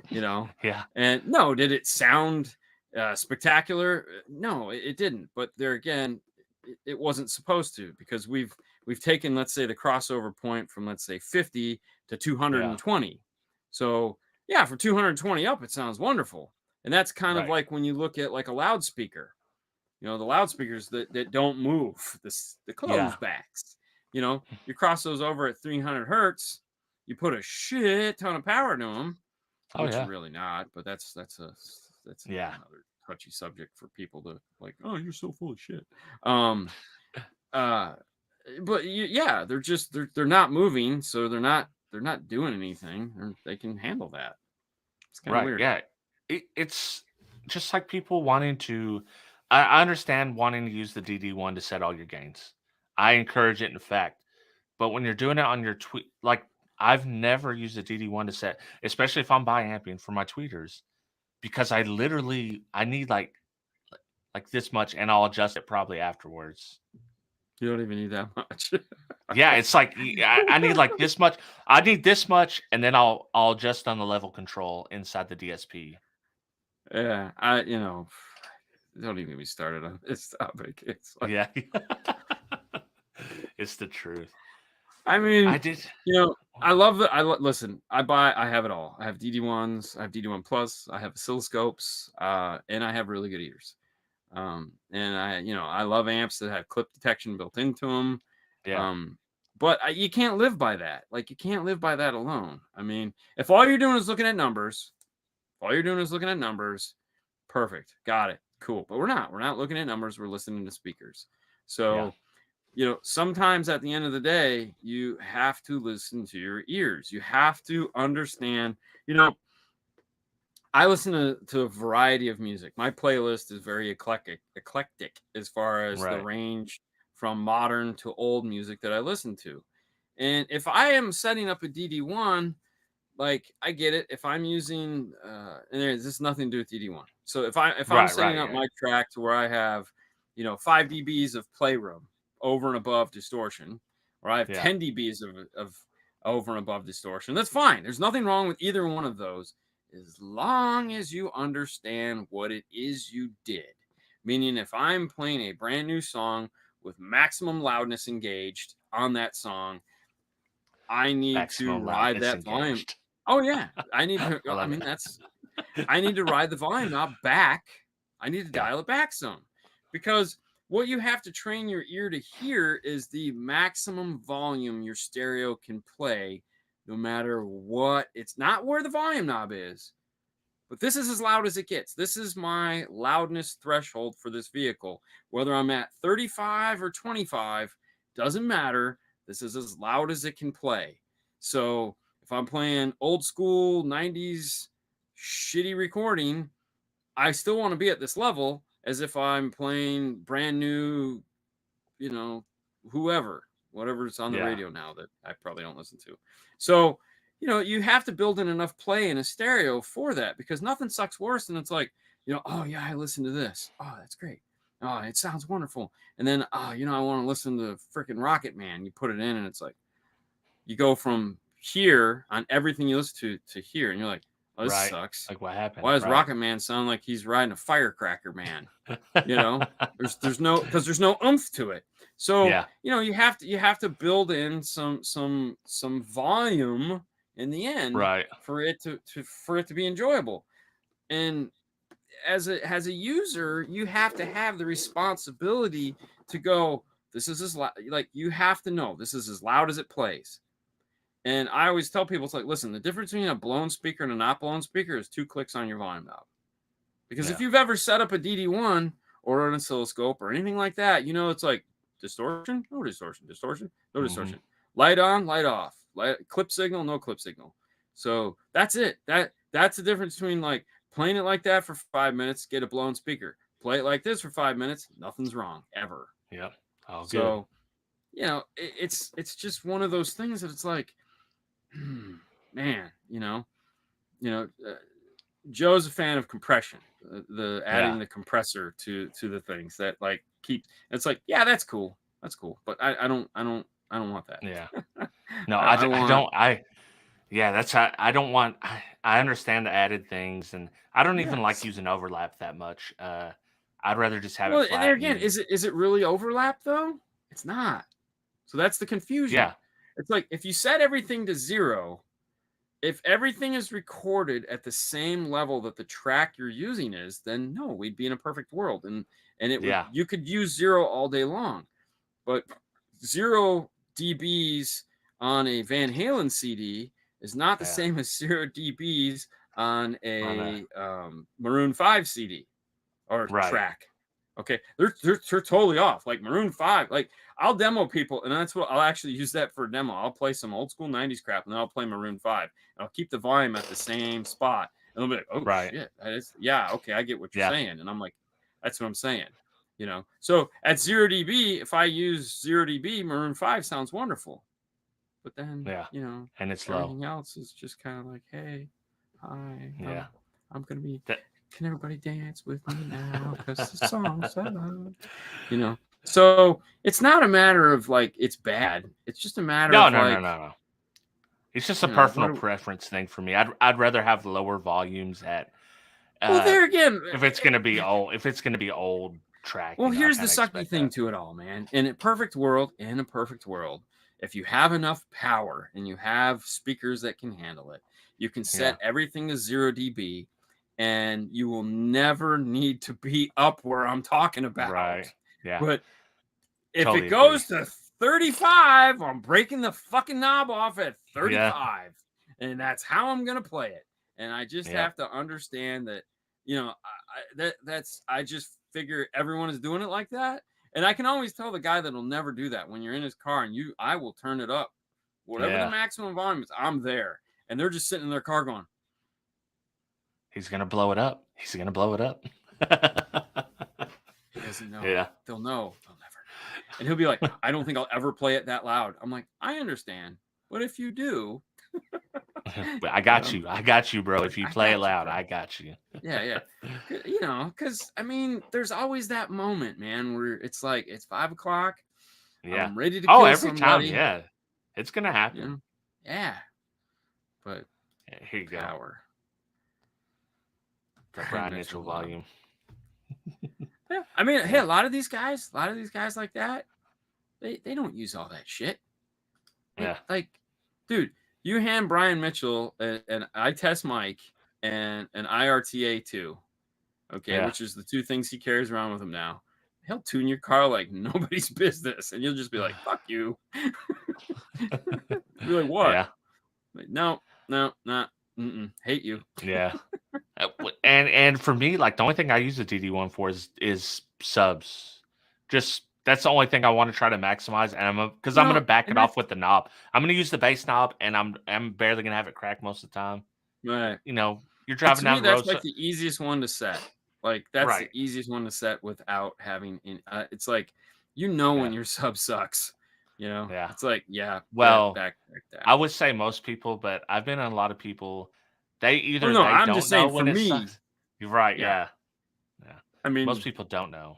you know. Yeah. And no, did it sound spectacular? No, it didn't. But there again, it wasn't supposed to because we've taken, let's say, the crossover point from, let's say, 50 to Yeah. 220. So yeah, for 220 up, it sounds wonderful. And that's kind of Right. like when you look at like a loudspeaker, the loudspeakers that don't move, the close Yeah. backs. You cross those over at 300 hertz, you put a shit ton of power to them, Oh which you're yeah. really not. But that's Yeah. another touchy subject for people to like. Oh, you're so full of shit. Um, uh, but yeah, they're not moving, so they're not doing anything. They can handle that. It's kind of Right. weird. Yeah. It's just like people wanting to. I understand wanting to use the DD1 to set all your gains. I encourage it, in fact. But when you're doing it on your tweet, like I've never used the DD1 to set, especially if I'm biamping for my tweeters, because I need like this much, and I'll adjust it probably afterwards. You don't even need that much. Yeah, it's like I need like this much. I need this much, and then I'll adjust on the level control inside the DSP. Yeah, don't even get me started on this topic. It's like, Yeah, it's the truth. I mean, I did. I listen, I have it all. I have DD1s, I have DD1 Plus, I have oscilloscopes, and I have really good ears. And I love amps that have clip detection built into them. Yeah, But you can't live by that. Like, you can't live by that alone. I mean, if all you're doing is looking at numbers, perfect. Got it. Cool. But we're not. We're not looking at numbers. We're listening to speakers. yeah, So, sometimes at the end of the day, you have to listen to your ears. You have to understand, I listen to a variety of music. My playlist is very eclectic as far as the right. range from modern to old music that I listen to. And if I am setting up a DD1, like I get it. If I'm using and there's this nothing to do with DD1. So if I'm Right, setting right, up yeah. my track to where I have, 5 dBs of playroom over and above distortion, or I have Yeah. 10 dBs of over and above distortion, that's fine. There's nothing wrong with either one of those, as long as you understand what it is you did. Meaning, if I'm playing a brand new song with maximum loudness engaged on that song, I need to Maximum ride loudness that volume. engaged. Oh yeah, I need to. I I love mean, it. I need to ride the volume knob back. I need to Yeah. dial it back some, because what you have to train your ear to hear is the maximum volume your stereo can play, no matter what. It's not where the volume knob is, but this is as loud as it gets. This is my loudness threshold for this vehicle. Whether I'm at 35 or 25, doesn't matter. This is as loud as it can play. So if I'm playing old school 90s shitty recording, I still want to be at this level as if I'm playing brand new, whatever's on the Yeah. radio now that I probably don't listen to. So, you have to build in enough play in a stereo for that, because nothing sucks worse than it's like, oh yeah, I listened to this. Oh, that's great. Oh, it sounds wonderful. And then, I want to listen to freaking Rocket Man. You put it in and it's like, you go from here on everything you listen to here, and you're like, oh, this Right. sucks. Like what happened? Why does Right. Rocket Man sound like he's riding a firecracker man? There's no oomph to it. So Yeah. you have to build in some volume in the end, Right. for it to be enjoyable. And as a user, you have to have the responsibility to go, this is as loud, like you have to know this is as loud as it plays. And I always tell people, it's like, listen, the difference between a blown speaker and a not blown speaker is 2 clicks on your volume knob. Because if Yeah. you've ever set up a DD1 or an oscilloscope or anything like that, it's like distortion, no distortion, distortion, no distortion. Light on, light off, clip signal, no clip signal. So that's it. That's the difference between like playing it like that for 5 minutes, get a blown speaker. Play it like this for 5 minutes, nothing's wrong ever. Yep. All good. So, it's just one of those things that it's like, man, Joe's a fan of compression, the adding the compressor to the things that like keep. It's like, yeah, that's cool, but I don't want that. Yeah. No, I don't. Yeah, that's how I don't want. I understand the added things, and I don't even like using overlap that much. I'd rather just have it flat. And there again, is it really overlap though? It's not. So that's the confusion. Yeah. It's like if you set everything to 0, if everything is recorded at the same level that the track you're using is, then no, we'd be in a perfect world, and it would, you could use 0 all day long. But 0 dBs on a Van Halen CD is not the same as 0 dBs on a Maroon 5 CD or track. Okay, they're totally off. Like Maroon 5, like I'll demo people, and that's what I'll actually use that for a demo. I'll play some old school 90s crap, and then I'll play Maroon 5. And I'll keep the volume at the same spot. And they'll be like, oh, shit, that is, yeah, okay, I get what you're saying. And I'm like, that's what I'm saying. So at 0 dB, if I use 0 dB, Maroon 5 sounds wonderful. But then, and it's everything low. else is just kind of like, hey, hi, I'm going to be... Can everybody dance with me now? Because the song's so loud. So it's not a matter of like it's bad. It's just a matter of no. It's just a personal preference thing for me. I'd rather have lower volumes at. Well, there again, if it's gonna be old track. Well, here's the sucky thing to it all, man. In a perfect world, if you have enough power and you have speakers that can handle it, you can set everything to 0 dB. And you will never need to be up where I'm talking about. Right. Yeah. But if it goes to 35, I'm breaking the fucking knob off at 35. And that's how I'm going to play it. And I just have to understand that, I just figure everyone is doing it like that. And I can always tell the guy that'll never do that when you're in his car and I will turn it up. Whatever the maximum volume is, I'm there. And they're just sitting in their car going, he's going to blow it up. He doesn't know. Yeah. They'll know. They'll never know. And he'll be like, I don't think I'll ever play it that loud. I'm like, I understand. But if you do. I got you. I got you, bro. If you I play it got you, loud, bro. I got you. Yeah. You know, because I mean, there's always that moment, man, where it's like it's 5 o'clock. Yeah. I'm ready to Oh, kill every time. somebody. Yeah. It's going to You happen. know, yeah. But Here you go. power. The Brian Mitchell volume. Yeah, I mean, hey, a lot of these guys like that, they don't use all that shit. Like, dude, you hand Brian Mitchell an I test mic and an IRTA 2, okay, which is the two things he carries around with him now. He'll tune your car like nobody's business, and you'll just be like, "Fuck you." Be like, "What?" Yeah. Like, no, not. Hate you. Yeah. And for me, like the only thing I use the DD1 for is subs. Just that's the only thing I want to try to maximize, and because I'm gonna back it off with the knob. I'm gonna use the bass knob, and I'm barely gonna have it crack most of the time. Right. You know, you're driving down the that's road. like the easiest one to set. Like that's Right. the easiest one to set without having. It's like when your sub sucks. You know. Yeah. It's like Well, back that. I would say most people, but I've been on a lot of people. They either no, they I'm don't just know saying when for it me. sucks. You're right. Yeah. I mean, most people don't know.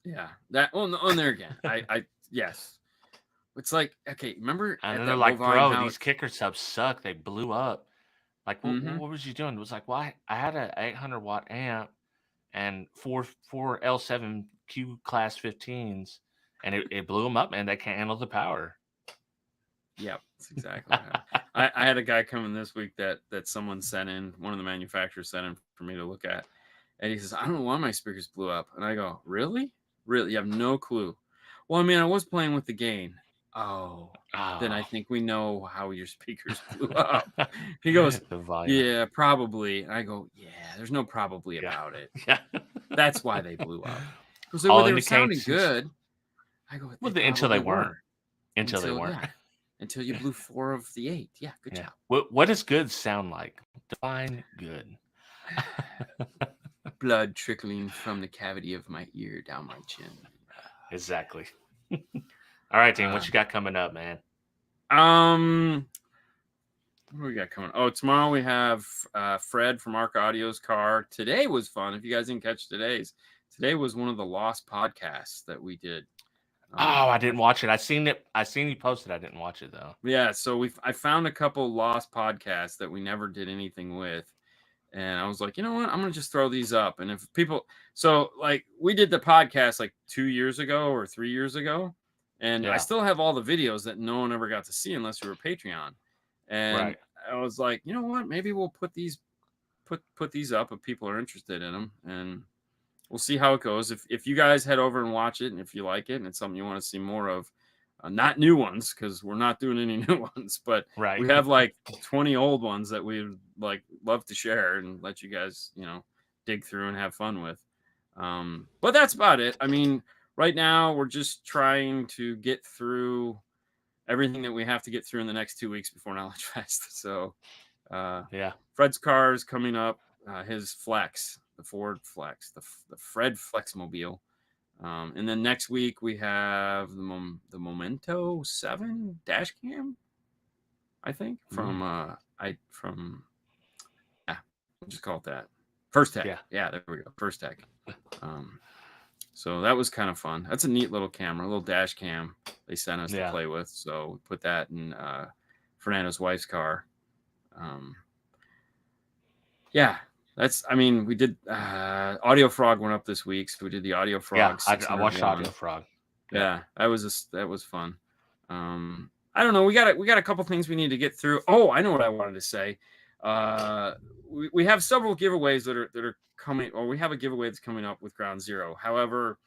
Yeah. That. Well, on there again. I yes. It's like, okay, remember? And they're like, bro, these kicker subs suck. They blew up. Like, what was you doing? It was like, well, I had an 800 watt amp and four L7Q class 15s, and it blew them up, man. They can't handle the power. Yeah, that's exactly. I had a guy coming this week that someone sent in, one of the manufacturers sent in for me to look at, and he says, I don't know why my speakers blew up, and I go, really? You have no clue. Well, I mean, I was playing with the gain. Oh, then I think we know how your speakers blew up. He goes, yeah, probably. I go, yeah, there's no probably about it. Yeah. That's why they blew up. Because they were sounding good. I go, until they weren't. Until they weren't. Yeah, until you blew 4 of the 8. Yeah, good job. What does good sound like? Define good. Blood trickling from the cavity of my ear down my chin. Exactly. All right, Dean, what you got coming up, man? What do we got coming? Oh, tomorrow we have Fred from Arc Audio's car. Today was fun. If you guys didn't catch today was one of the lost podcasts that we did. I didn't watch it. I seen you posted. I didn't watch it though. Yeah, so I found a couple lost podcasts that we never did anything with. And I was like, you know what? I'm going to just throw these up. And if people, so like we did the podcast like 2 years ago or 3 years ago. And I still have all the videos that no one ever got to see unless you were Patreon. And I was like, you know what? Maybe we'll put these up if people are interested in them. And we'll see how it goes. If you guys head over and watch it, and if you like it and it's something you want to see more of, not new ones, because we're not doing any new ones, but we have like 20 old ones that we'd like love to share and let you guys, dig through and have fun with. But that's about it. I mean, right now we're just trying to get through everything that we have to get through in the next 2 weeks before Knowledge Fest. So Fred's car is coming up, his Flex, the Ford Flex, the Fred Flexmobile. And then next week we have the Momento 7 dash cam, I think, from we'll just call it that. First Tech. Yeah, there we go. First Tech. So that was kind of fun. That's a neat little camera, a little dash cam they sent us to play with. So we put that in Fernando's wife's car. We did Audio Frog went up this week, so we did the Audio Frog. I watched Audio Frog. Yeah, that was fun. I don't know. We got a couple things we need to get through. Oh, I know what I wanted to say. We have several giveaways that are coming, or we have a giveaway that's coming up with Ground Zero. However,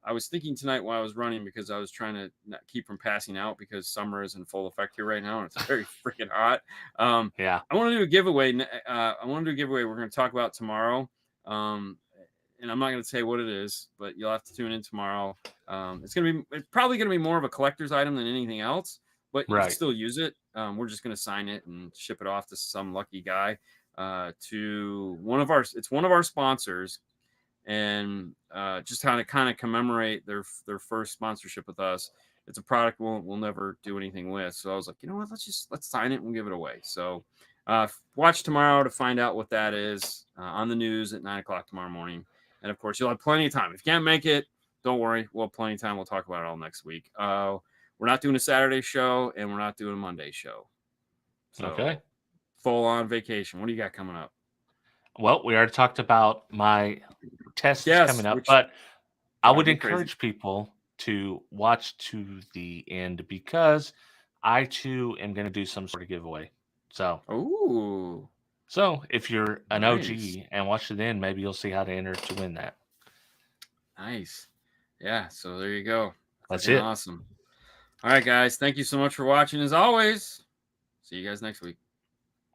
I was thinking tonight while I was running, because I was trying to not keep from passing out because summer is in full effect here right now and it's very freaking hot. I want to do a giveaway. We're going to talk about tomorrow. And I'm not going to say what it is, but you'll have to tune in tomorrow. It's probably going to be more of a collector's item than anything else, but you can still use it. We're just going to sign it and ship it off to some lucky guy, to one of our sponsors, and just kind of commemorate their first sponsorship with us. it's a product we'll never do anything with. So I was like, you know what, let's sign it and we'll give it away. So watch tomorrow to find out what that is on the news at 9 o'clock tomorrow morning. And of course, you'll have plenty of time. If you can't make it, don't worry. We'll have plenty of time. We'll talk about it all next week. We're not doing a Saturday show and we're not doing a Monday show. So Okay. full on vacation. What do you got coming up? Well, we already talked about my tests coming up, but I would encourage people to watch to the end because I too am going to do some sort of giveaway. So, so if you're an OG and watch to the end, maybe you'll see how to enter to win that. Nice. Yeah. So there you go. That's it. Awesome. All right, guys. Thank you so much for watching. As always, see you guys next week.